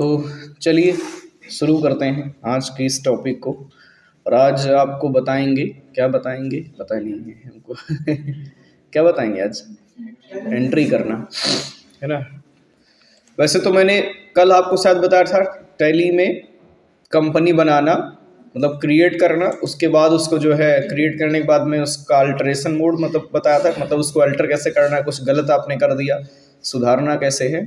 तो चलिए शुरू करते हैं आज के इस टॉपिक को। और आज आपको बताएंगे, क्या बताएंगे पता नहीं है हमको क्या बताएंगे आज? एंट्री करना है ना। वैसे तो मैंने कल आपको शायद बताया था टैली में कंपनी बनाना मतलब क्रिएट करना, उसके बाद उसको जो है क्रिएट करने के बाद में उसका अल्टरेशन मोड मतलब बताया था, मतलब उसको अल्टर कैसे करना है, कुछ गलत आपने कर दिया सुधारना कैसे है,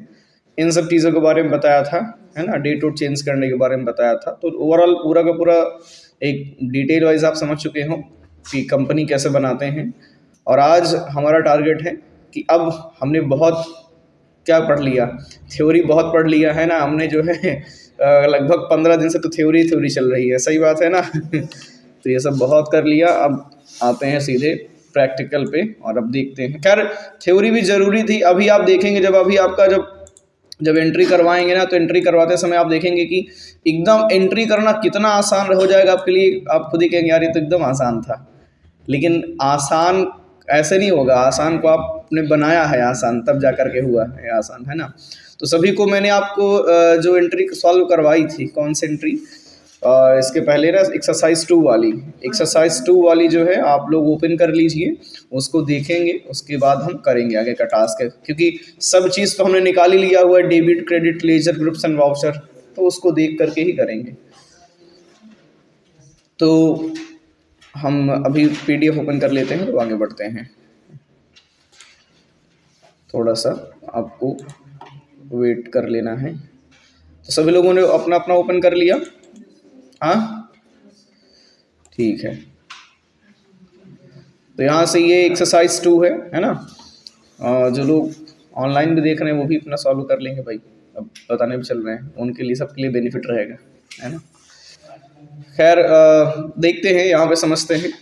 इन सब चीज़ों के बारे में बताया था, है ना। डेट वोट चेंज करने के बारे में बताया था। तो ओवरऑल पूरा का पूरा एक डिटेल वाइज आप समझ चुके हो कि कंपनी कैसे बनाते हैं। और आज हमारा टारगेट है कि अब हमने बहुत क्या पढ़ लिया, थ्योरी बहुत पढ़ लिया है ना हमने, जो है लगभग 15 दिन से तो थ्योरी चल रही है, सही बात है ना तो ये सब बहुत कर लिया, अब आते हैं सीधे प्रैक्टिकल पे और अब देखते हैं। खैर थ्योरी भी ज़रूरी थी। अभी आप देखेंगे जब अभी आपका जब एंट्री करवाएंगे ना, तो एंट्री करवाते समय आप देखेंगे कि एकदम एंट्री करना कितना आसान हो जाएगा आपके लिए। आप खुद ही कहेंगे यार ये तो एकदम आसान था, लेकिन आसान ऐसे नहीं होगा। आसान को आपने बनाया है आसान, तब जा कर के हुआ है आसान, है ना। तो सभी को मैंने आपको जो एंट्री सॉल्व करवाई थी, कौन सी एंट्री, इसके पहले ना एक्सरसाइज 2 वाली जो है आप लोग ओपन कर लीजिए, उसको देखेंगे, उसके बाद हम करेंगे आगे का टास्क है। क्योंकि सब चीज़ तो हमने निकाल ही लिया हुआ है, debit credit ledger groups and voucher, तो उसको देख करके ही करेंगे। तो हम अभी पीडीएफ ओपन कर लेते हैं तो आगे बढ़ते हैं। थोड़ा सा आपको वेट कर लेना है। तो सभी लोगों ने अपना अपना ओपन कर लिया? हाँ ठीक है। तो यहाँ से ये एक्सरसाइज 2 है ना। जो लोग ऑनलाइन भी देख रहे हैं वो भी अपना सॉल्व कर लेंगे भाई, अब बताने भी चल रहे हैं, उनके लिए सबके लिए बेनिफिट रहेगा, है ना। खैर देखते हैं, यहाँ पे समझते हैं।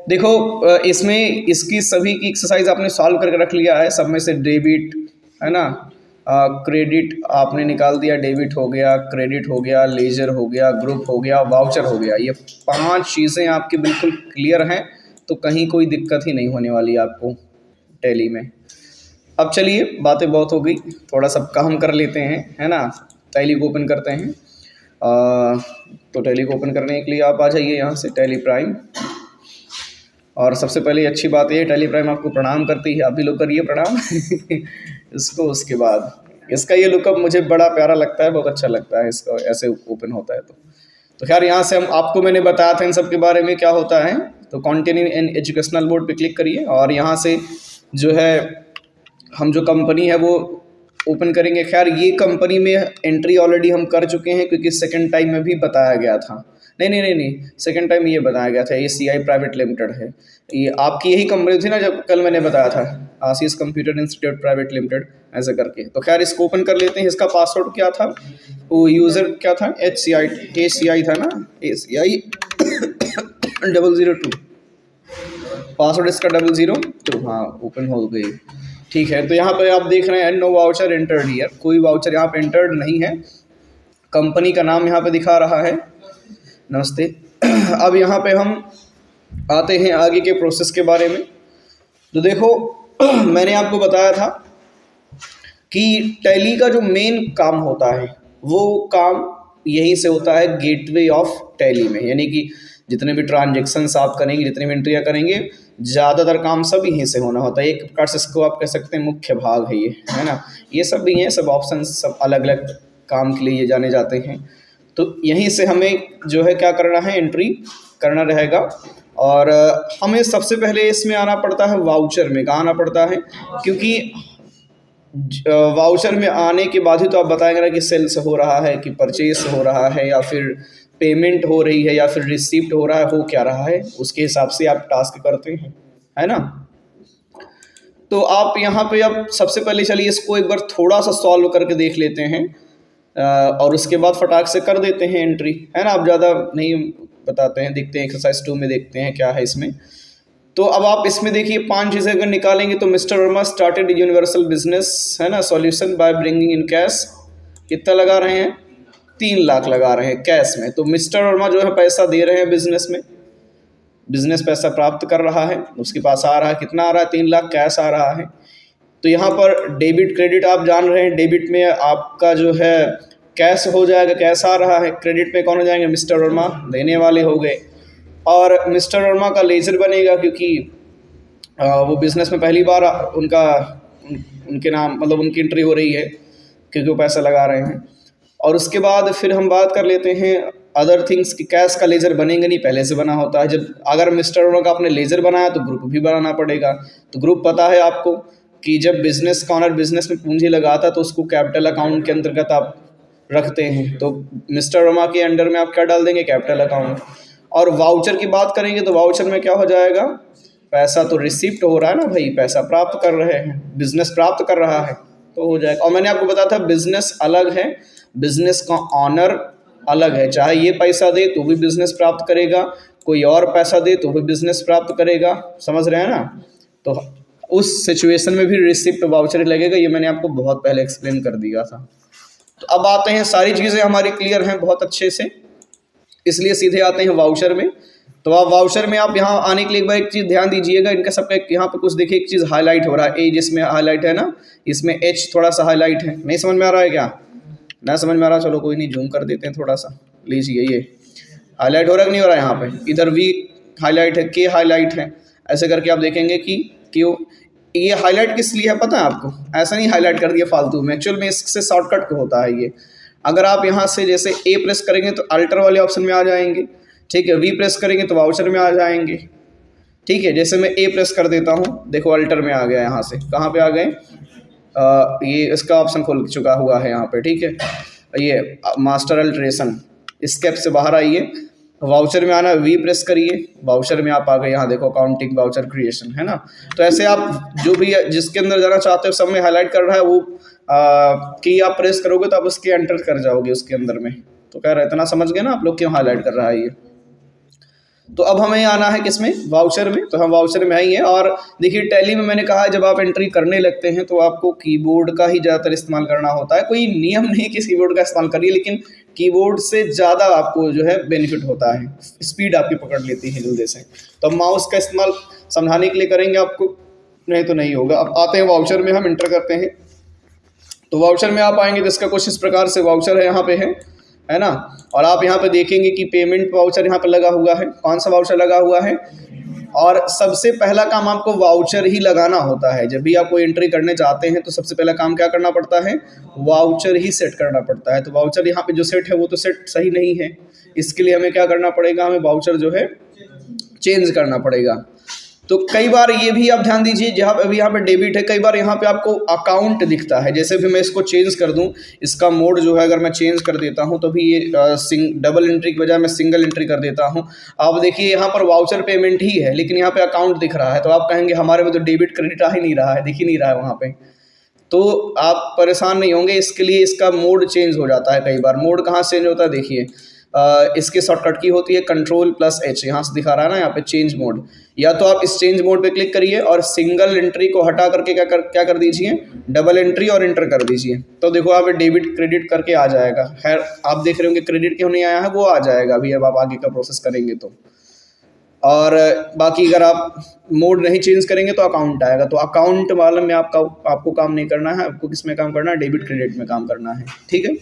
देखो इसमें इसकी सभी की एक्सरसाइज आपने सॉल्व करके रख लिया है। सब में से डेबिट है ना, क्रेडिट आपने निकाल दिया, डेबिट हो गया, क्रेडिट हो गया, लेजर हो गया, ग्रुप हो गया, वाउचर हो गया। ये 5 चीज़ें आपकी बिल्कुल क्लियर हैं, तो कहीं कोई दिक्कत ही नहीं होने वाली आपको टैली में। अब चलिए बातें बहुत हो गई, थोड़ा सबका हम कर लेते हैं, है ना। टैली को ओपन करते हैं। तो टैली को ओपन करने के लिए आप आ जाइए यहाँ से टैली प्राइम। और सबसे पहले अच्छी बात ये, टैली प्राइम आपको प्रणाम करती है, आप भी लोग करिए प्रणाम इसको। उसके बाद इसका ये लुकअप मुझे बड़ा प्यारा लगता है, बहुत अच्छा लगता है इसका, ऐसे ओपन होता है। तो खैर यहाँ से हम आपको मैंने बताया था इन सब के बारे में क्या होता है। तो कंटिन्यू इन एजुकेशनल बोर्ड पे क्लिक करिए और यहाँ से जो है हम जो कंपनी है वो ओपन करेंगे। खैर ये कंपनी में एंट्री ऑलरेडी हम कर चुके हैं, क्योंकि सेकंड टाइम में भी बताया गया था। नहीं, सेकंड टाइम ये बताया गया था, ACI प्राइवेट लिमिटेड है। ये आपकी यही कंपनी थी ना जब कल मैंने बताया था, आशीष कंप्यूटर इंस्टीट्यूट प्राइवेट लिमिटेड ऐसे करके। तो खैर इसको ओपन कर लेते हैं। इसका पासवर्ड क्या था, वो यूज़र क्या था, ACI था ना, ACI 002, पासवर्ड इसका 002। हाँ ओपन हो गई, ठीक है। तो यहाँ पे आप देख रहे हैं नो वाउचर एंटर्ड हियर, कोई वाउचर यहाँ पे एंटर्ड नहीं है। कंपनी का नाम यहाँ पे दिखा रहा है, नमस्ते। अब यहाँ पे हम आते हैं आगे के प्रोसेस के बारे में। तो देखो मैंने आपको बताया था कि टैली का जो मेन काम होता है वो काम यहीं से होता है, गेटवे ऑफ टैली में। यानी कि जितने भी ट्रांजेक्शन्स आप करेंगे, जितने भी एंट्रियाँ करेंगे, ज़्यादातर काम सब यहीं से होना होता है। एक प्रकार से इसको आप कह सकते हैं मुख्य भाग है ये, है ना। ये सब भी हैं, सब ऑप्शन सब अलग अलग काम के लिए ये जाने जाते हैं। तो यहीं से हमें जो है क्या करना है, एंट्री करना रहेगा। और हमें सबसे पहले इसमें आना पड़ता है वाउचर में। कहाँ आना पड़ता है, क्योंकि वाउचर में आने के बाद ही तो आप बताएंगे ना कि सेल्स हो रहा है, कि परचेस हो रहा है, या फिर पेमेंट हो रही है, या फिर रिसिप्ट हो रहा है, हो क्या रहा है, उसके हिसाब से आप टास्क करते हैं, है ना। तो आप यहाँ पे अब सबसे पहले चलिए इसको एक बार थोड़ा सा सॉल्व करके देख लेते हैं, और उसके बाद फटाक से कर देते हैं एंट्री, है ना। अब ज़्यादा नहीं बताते हैं, देखते हैं एक्सरसाइज 2 में देखते हैं क्या है इसमें। तो अब आप इसमें देखिए 5 चीज़ें अगर निकालेंगे तो mister Verma started universal business, है ना, solution by bringing in cash. कितना लगा रहे हैं, 3 लाख लगा रहे हैं कैश में। तो मिस्टर वर्मा जो है पैसा दे रहे हैं बिजनेस में, बिजनेस पैसा प्राप्त कर रहा है, उसके पास आ रहा है, कितना आ रहा है, 3 लाख कैश आ रहा है। तो यहाँ पर डेबिट क्रेडिट आप जान रहे हैं, डेबिट में आपका जो है कैश हो जाएगा, कैश आ रहा है। क्रेडिट पे कौन हो जाएंगे, मिस्टर वर्मा देने वाले हो गए। और मिस्टर वर्मा का लेजर बनेगा क्योंकि वो बिज़नेस में पहली बार उनके नाम मतलब उनकी एंट्री हो रही है क्योंकि वो पैसा लगा रहे हैं। और उसके बाद फिर हम बात कर लेते हैं अदर थिंग्स की। कैश का लेजर बनेगा नहीं, पहले से बना होता है। जब अगर मिस्टर वर्मा का आपने लेजर बनाया तो ग्रुप भी बनाना पड़ेगा। तो ग्रुप पता है आपको कि जब बिजनेस का ऑनर बिजनेस में पूंजी लगाता है तो उसको कैपिटल अकाउंट के अंतर्गत आप रखते हैं। तो मिस्टर वर्मा के अंडर में आप क्या डाल देंगे, कैपिटल अकाउंट। और वाउचर की बात करेंगे तो वाउचर में क्या हो जाएगा, पैसा तो रिसिप्ट हो रहा है ना भाई, पैसा प्राप्त कर रहे हैं, बिजनेस प्राप्त कर रहा है तो हो जाएगा। और मैंने आपको बताया था बिजनेस अलग है, बिजनेस का ऑनर अलग है। चाहे ये पैसा दे तो भी बिजनेस प्राप्त करेगा, कोई और पैसा दे तो भी बिजनेस प्राप्त करेगा, समझ रहे हैं ना। तो उस सिचुएशन में भी रिसिप्ट वाउचर लगेगा, ये मैंने आपको बहुत पहले एक्सप्लेन कर दिया था। तो अब आते हैं, सारी चीज़ें हमारी क्लियर हैं बहुत अच्छे से, इसलिए सीधे आते हैं वाउचर में। तो आप वाउचर में आप यहाँ आने के लिए एक बार एक चीज़ ध्यान दीजिएगा, इनका सबका यहाँ पे कुछ देखिए एक चीज़ हाईलाइट हो रहा है, ए जिसमें हाईलाइट है ना, इसमें एच थोड़ा सा हाईलाइट है। नहीं समझ में आ रहा है क्या, ना समझ में आ रहा, चलो कोई नहीं, जूम कर देते हैं थोड़ा सा, लीजिए ये हाईलाइट हो रहा है कि नहीं हो रहा है। यहाँ पे इधर वी हाईलाइट है, के हाईलाइट है, ऐसे करके आप देखेंगे कि क्यों ये हाईलाइट किस लिए है पता है आपको, ऐसा नहीं हाईलाइट कर दिया फालतू में, एक्चुअल में इससे शॉर्टकट होता है ये। अगर आप यहाँ से जैसे ए प्रेस करेंगे तो अल्टर वाले ऑप्शन में आ जाएंगे, ठीक है। वी प्रेस करेंगे तो वाउचर में आ जाएंगे, ठीक है। जैसे मैं ए प्रेस कर देता हूँ, देखो अल्टर में आ गया, यहाँ से कहाँ पे आ गए, ये इसका ऑप्शन खुल चुका हुआ है यहाँ पे, ठीक है। ये मास्टर अल्ट्रेशन, स्केप से बाहर आइए, वाउचर में आना, वी प्रेस करिए, वाउचर में आप आ गए, यहाँ देखो अकाउंटिंग वाउचर क्रिएशन है ना। तो ऐसे आप जो भी जिसके अंदर जाना चाहते हो सब में हाईलाइट कर रहा है वो की आप प्रेस करोगे तो आप उसके एंटर कर जाओगे उसके अंदर में। तो कह रहे इतना समझ गए ना आप लोग क्यों हाईलाइट कर रहा है ये। तो अब हमें आना है किसमें, वाउचर में। तो हम वाउचर में आई हैं। और देखिए टैली में मैंने कहा जब आप एंट्री करने लगते हैं तो आपको कीबोर्ड का ही ज़्यादातर इस्तेमाल करना होता है। कोई नियम नहीं कि कीबोर्ड का इस्तेमाल करिए, लेकिन कीबोर्ड से ज़्यादा आपको जो है बेनिफिट होता है, स्पीड आपकी पकड़ लेती है जल्दी से। तो हम माउस का इस्तेमाल समझाने के लिए करेंगे आपको, नहीं तो नहीं होगा। अब आते हैं वाउचर में, हम इंटर करते हैं। तो वाउचर में आप आएंगे तो इसका कुछ इस प्रकार से वाउचर है, यहाँ पे है ना। और आप यहाँ पे देखेंगे कि पेमेंट वाउचर यहाँ पे लगा हुआ है। कौन सा वाउचर लगा हुआ है, और सबसे पहला काम आपको वाउचर ही लगाना होता है। जब भी आप कोई एंट्री करने जाते हैं तो सबसे पहला काम क्या करना पड़ता है, वाउचर ही सेट करना पड़ता है। तो वाउचर यहाँ पे जो सेट है वो तो सेट सही नहीं है, इसके लिए हमें क्या करना पड़ेगा, हमें वाउचर जो है चेंज करना पड़ेगा। तो कई बार ये भी आप ध्यान दीजिए, जहाँ अभी यहाँ पे डेबिट है, कई बार यहाँ पे आपको अकाउंट दिखता है। जैसे भी मैं इसको चेंज कर दूँ, इसका मोड जो है अगर मैं चेंज कर देता हूँ तो भी ये डबल एंट्री के बजाय मैं सिंगल एंट्री कर देता हूँ। आप देखिए यहाँ पर वाउचर पेमेंट ही है लेकिन यहाँ पे अकाउंट दिख रहा है। तो आप कहेंगे हमारे में तो डेबिट क्रेडिट आ ही नहीं रहा है, दिख ही नहीं रहा है वहाँ पे। तो आप परेशान नहीं होंगे, इसके लिए इसका मोड चेंज हो जाता है कई बार। मोड कहाँ से चेंज होता है, देखिए इसके शॉर्टकट की होती है Ctrl+H, यहाँ से दिखा रहा है ना यहाँ पे चेंज मोड। या तो आप इस चेंज मोड पे क्लिक करिए और सिंगल एंट्री को हटा करके क्या कर दीजिए, डबल एंट्री और इंटर कर दीजिए। तो देखो आप डेबिट क्रेडिट करके आ जाएगा। खैर आप देख रहे होंगे क्रेडिट क्यों नहीं आया है, वो आ जाएगा अभी अब आप आगे का प्रोसेस करेंगे तो। और बाकी अगर आप मोड नहीं चेंज करेंगे तो अकाउंट आएगा। तो अकाउंट वाले में आपको काम नहीं करना है, आपको किस में काम करना है, डेबिट क्रेडिट में काम करना है, ठीक है।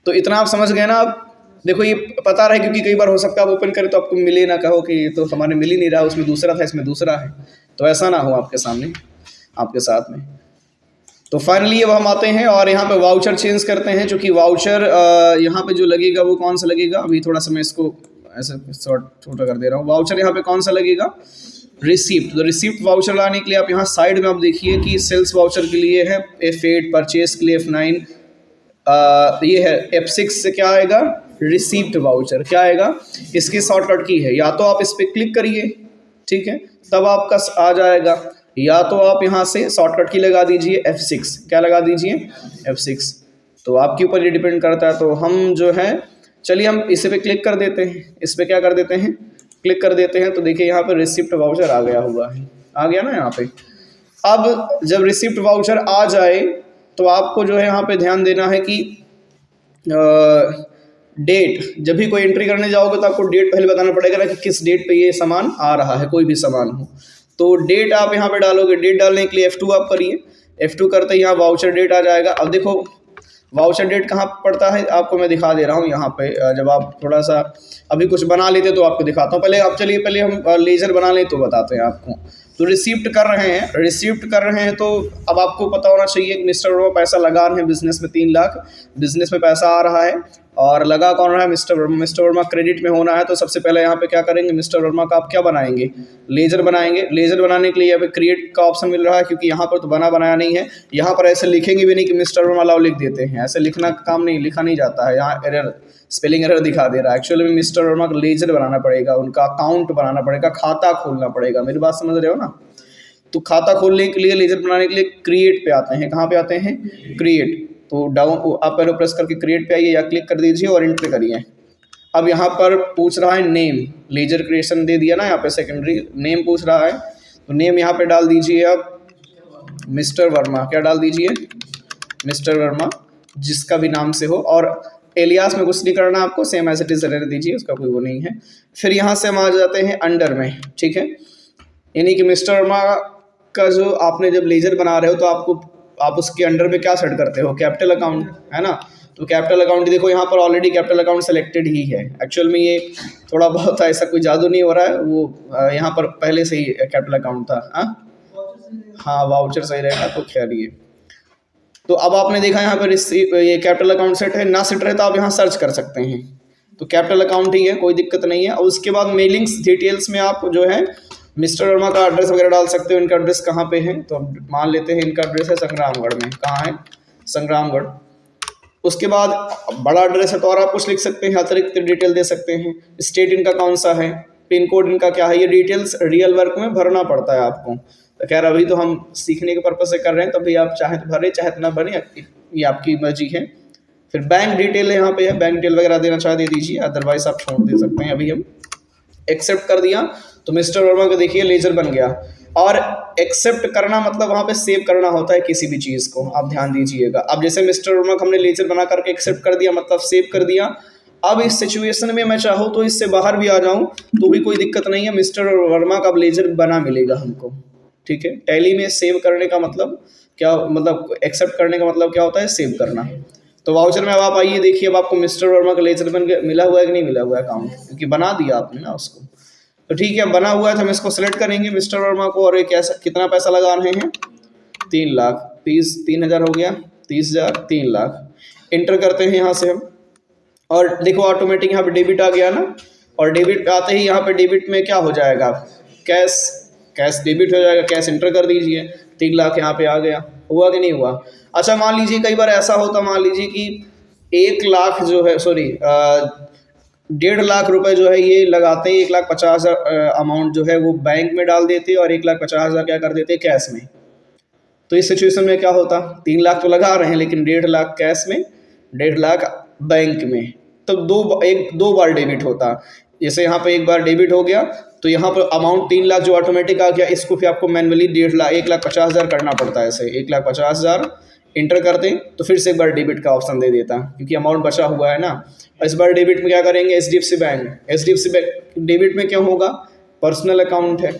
तो इतना आप समझ गए ना। आप देखो ये पता रहे, क्योंकि कई बार हो सकता है आप ओपन करें तो आपको मिले ना, कहो कि तो हमारे मिल ही नहीं रहा, उसमें दूसरा था इसमें दूसरा है, तो ऐसा ना हो आपके सामने आपके साथ में। तो फाइनली अब हम आते हैं और यहाँ पे वाउचर चेंज करते हैं। चूँकि वाउचर यहाँ पे जो लगेगा वो कौन सा लगेगा, अभी थोड़ा सा मैं इसको ऐसे छोटा कर दे रहा हूँ। वाउचर यहाँ पे कौन सा लगेगा, रिसिप्ट। तो रिसिप्ट वाउचर लाने के लिए आप यहाँ साइड में आप देखिए कि सेल्स वाउचर के लिए है F8, परचेज के लिए F9, ये है F6 से क्या आएगा, रिसीप्ट वाउचर क्या आएगा, इसकी शॉर्टकट की है। या तो आप इस पर क्लिक करिए, ठीक है, तब आपका आ जाएगा, या तो आप यहाँ से शॉर्टकट की लगा दीजिए F6, क्या लगा दीजिए F6। तो आपके ऊपर ये डिपेंड करता है। तो हम जो है चलिए हम इस पे क्लिक कर देते हैं, इस पे क्या कर देते हैं, क्लिक कर देते हैं। तो देखिए यहाँ पे रिसिप्ट वाउचर आ गया हुआ है, आ गया ना यहाँ पे। अब जब रिसिप्ट वाउचर आ जाए तो आपको जो है यहाँ पे ध्यान देना है कि डेट, जब भी कोई एंट्री करने जाओगे तो आपको डेट पहले बताना पड़ेगा ना कि किस डेट पे ये सामान आ रहा है, कोई भी सामान हो। तो डेट आप यहाँ पे डालोगे, डेट डालने के लिए F2 आप करिए, F2 करते ही यहाँ वाउचर डेट आ जाएगा। अब देखो वाउचर डेट कहाँ पड़ता है आपको मैं दिखा दे रहा हूँ यहाँ पे। जब आप थोड़ा सा अभी कुछ बना लेते तो आपको दिखाता हूँ। पहले आप चलिए पहले हम लेजर बना लें तो बताते हैं आपको। तो रिसीव्ड कर रहे हैं तो अब आपको पता होना चाहिए कि मिस्टर वर्मा पैसा लगा रहे हैं बिजनेस में 3 लाख, बिजनेस में पैसा आ रहा है और लगा कौन रहा है, mister Verma. Mister Verma credit में होना है तो सबसे पहले यहाँ पे क्या करेंगे, मिस्टर वर्मा का आप क्या बनाएंगे, लेजर बनाएंगे। लेजर बनाने के लिए यहाँ पे क्रिएट का ऑप्शन मिल रहा है, क्योंकि यहाँ पर तो बना बनाया नहीं है। यहाँ पर ऐसे लिखेंगे भी नहीं कि मिस्टर वर्मा लाओ लिख देते हैं, ऐसे लिखना काम नहीं, लिखा नहीं जाता है। यहाँ एरर, स्पेलिंग एरर दिखा दे रहा है। एक्चुअली में मिस्टर वर्मा का लेजर बनाना पड़ेगा, उनका अकाउंट बनाना पड़ेगा, खाता खोलना पड़ेगा। मेरी बात समझ रहे हो ना। तो खाता खोलने के लिए, लेजर बनाने के लिए क्रिएट पे आते हैं। कहाँ पे आते हैं, क्रिएट। तो डाउन आप पहले प्रेस करके क्रिएट पे आइए या क्लिक कर दीजिए और एंटर करिए। अब यहाँ पर पूछ रहा है नेम, लेजर क्रिएशन दे दिया ना, यहाँ पे सेकेंडरी नेम पूछ रहा है। तो नेम यहाँ पे डाल दीजिए आप मिस्टर वर्मा। क्या डाल दीजिए, मिस्टर वर्मा, जिसका भी नाम से हो। और एलियास में कुछ नहीं करना आपको, सेम एज इट इज रहने दीजिए, उसका कोई वो नहीं है। फिर यहाँ से हम आ जाते हैं अंडर में, ठीक है। यानी कि मिस्टर वर्मा का जो आपने जब लेजर बना रहे हो तो आप उसके अंडर में क्या सेट करते हो, कैपिटल अकाउंट, है ना। तो कैपिटल अकाउंट देखो यहाँ पर ऑलरेडी कैपिटल अकाउंट सेलेक्टेड ही है। एक्चुअल में ये थोड़ा बहुत ऐसा कोई जादू नहीं हो रहा है, वो यहाँ पर पहले से ही कैपिटल अकाउंट था। हाँ वाउचर सही रहेगा तो खैर ये। तो अब आपने देखा यहाँ पर ये कैपिटल अकाउंट सेट है, ना सेट रहे तो आप यहाँ सर्च कर सकते हैं। तो कैपिटल अकाउंट ही है, कोई दिक्कत नहीं है। और उसके बाद मेलिंग्स डिटेल्स में आप जो है मिस्टर वर्मा का एड्रेस वगैरह डाल सकते हो। इनका एड्रेस कहाँ पे है, तो अब मान लेते हैं इनका एड्रेस है संग्रामगढ़ में। कहाँ है, संग्रामगढ़। उसके बाद बड़ा एड्रेस है तो और आप कुछ लिख सकते हैं, अतिरिक्त डिटेल दे सकते हैं। स्टेट इनका कौन सा है, पिन कोड इनका क्या है, ये डिटेल्स रियल वर्क में भरना पड़ता है आपको। तो खैर अभी तो हम सीखने के पर्पज से कर रहे हैं, तभी आप चाहे तो भरे चाहे तो ना भरे, ये आपकी मर्जी है। फिर बैंक डिटेल है, यहाँ पे है, बैंक डिटेल वगैरह देना चाहे दे दीजिए, अदरवाइज आप छोड़ दे सकते हैं। अभी हम एक्सेप्ट कर दिया तो मिस्टर वर्मा का देखिए लेजर बन गया। और एक्सेप्ट करना मतलब वहाँ पे सेव करना होता है किसी भी चीज़ को, आप ध्यान दीजिएगा। अब जैसे मिस्टर वर्मा का हमने लेजर बना करके एक्सेप्ट कर दिया, मतलब सेव कर दिया। अब इस सिचुएशन में मैं चाहूँ तो इससे बाहर भी आ जाऊँ तो भी कोई दिक्कत नहीं है, मिस्टर वर्मा का अब लेजर बना मिलेगा हमको, ठीक है। टैली में सेव करने का मतलब क्या, मतलब एक्सेप्ट करने का मतलब क्या होता है, सेव करना। तो वाउचर में अब आप आइए, देखिए अब आपको मिस्टर वर्मा का लेजर बन मिला हुआ है कि नहीं मिला हुआ है अकाउंट, क्योंकि बना दिया आपने ना उसको। तो ठीक है, बना हुआ है तो हम इसको सेलेक्ट करेंगे मिस्टर वर्मा को। और एक ऐसा कितना पैसा लगा रहे हैं, 3 लाख, 3,000 हो गया, 30,000, 3 लाख। इंटर करते हैं यहाँ से हम। और देखो ऑटोमेटिक यहाँ पे डेबिट आ गया ना। और डेबिट आते ही यहाँ पे डेबिट में क्या हो जाएगा, कैश डेबिट हो जाएगा। कैश इंटर कर दीजिए, 3 लाख यहाँ पे आ गया। हुआ कि नहीं हुआ। अच्छा मान लीजिए कई बार ऐसा होता, मान लीजिए कि 1 लाख जो है, सॉरी 1.5 लाख रुपए जो है ये लगाते हैं, 1,50,000 अमाउंट जो है वो बैंक में डाल देते और 1,50,000 क्या कर देते कैश में। तो इस सिचुएशन में क्या होता, 3 लाख तो लगा रहे हैं लेकिन 1.5 लाख कैश में, 1.5 लाख बैंक में। तो दो बार डेबिट होता। जैसे यहाँ पे एक बार डेबिट हो गया तो यहाँ पर अमाउंट 3 लाख जो ऑटोमेटिक आ गया, इसको फिर आपको मैनुअली 1,50,000 करना पड़ता है। ऐसे 1,50,000 इंटर करते तो फिर से एक बार डेबिट का ऑप्शन दे देता, क्योंकि अमाउंट बचा हुआ है ना। इस बार डेबिट में क्या करेंगे, HDFC बैंक डेबिट में क्यों होगा, पर्सनल अकाउंट है,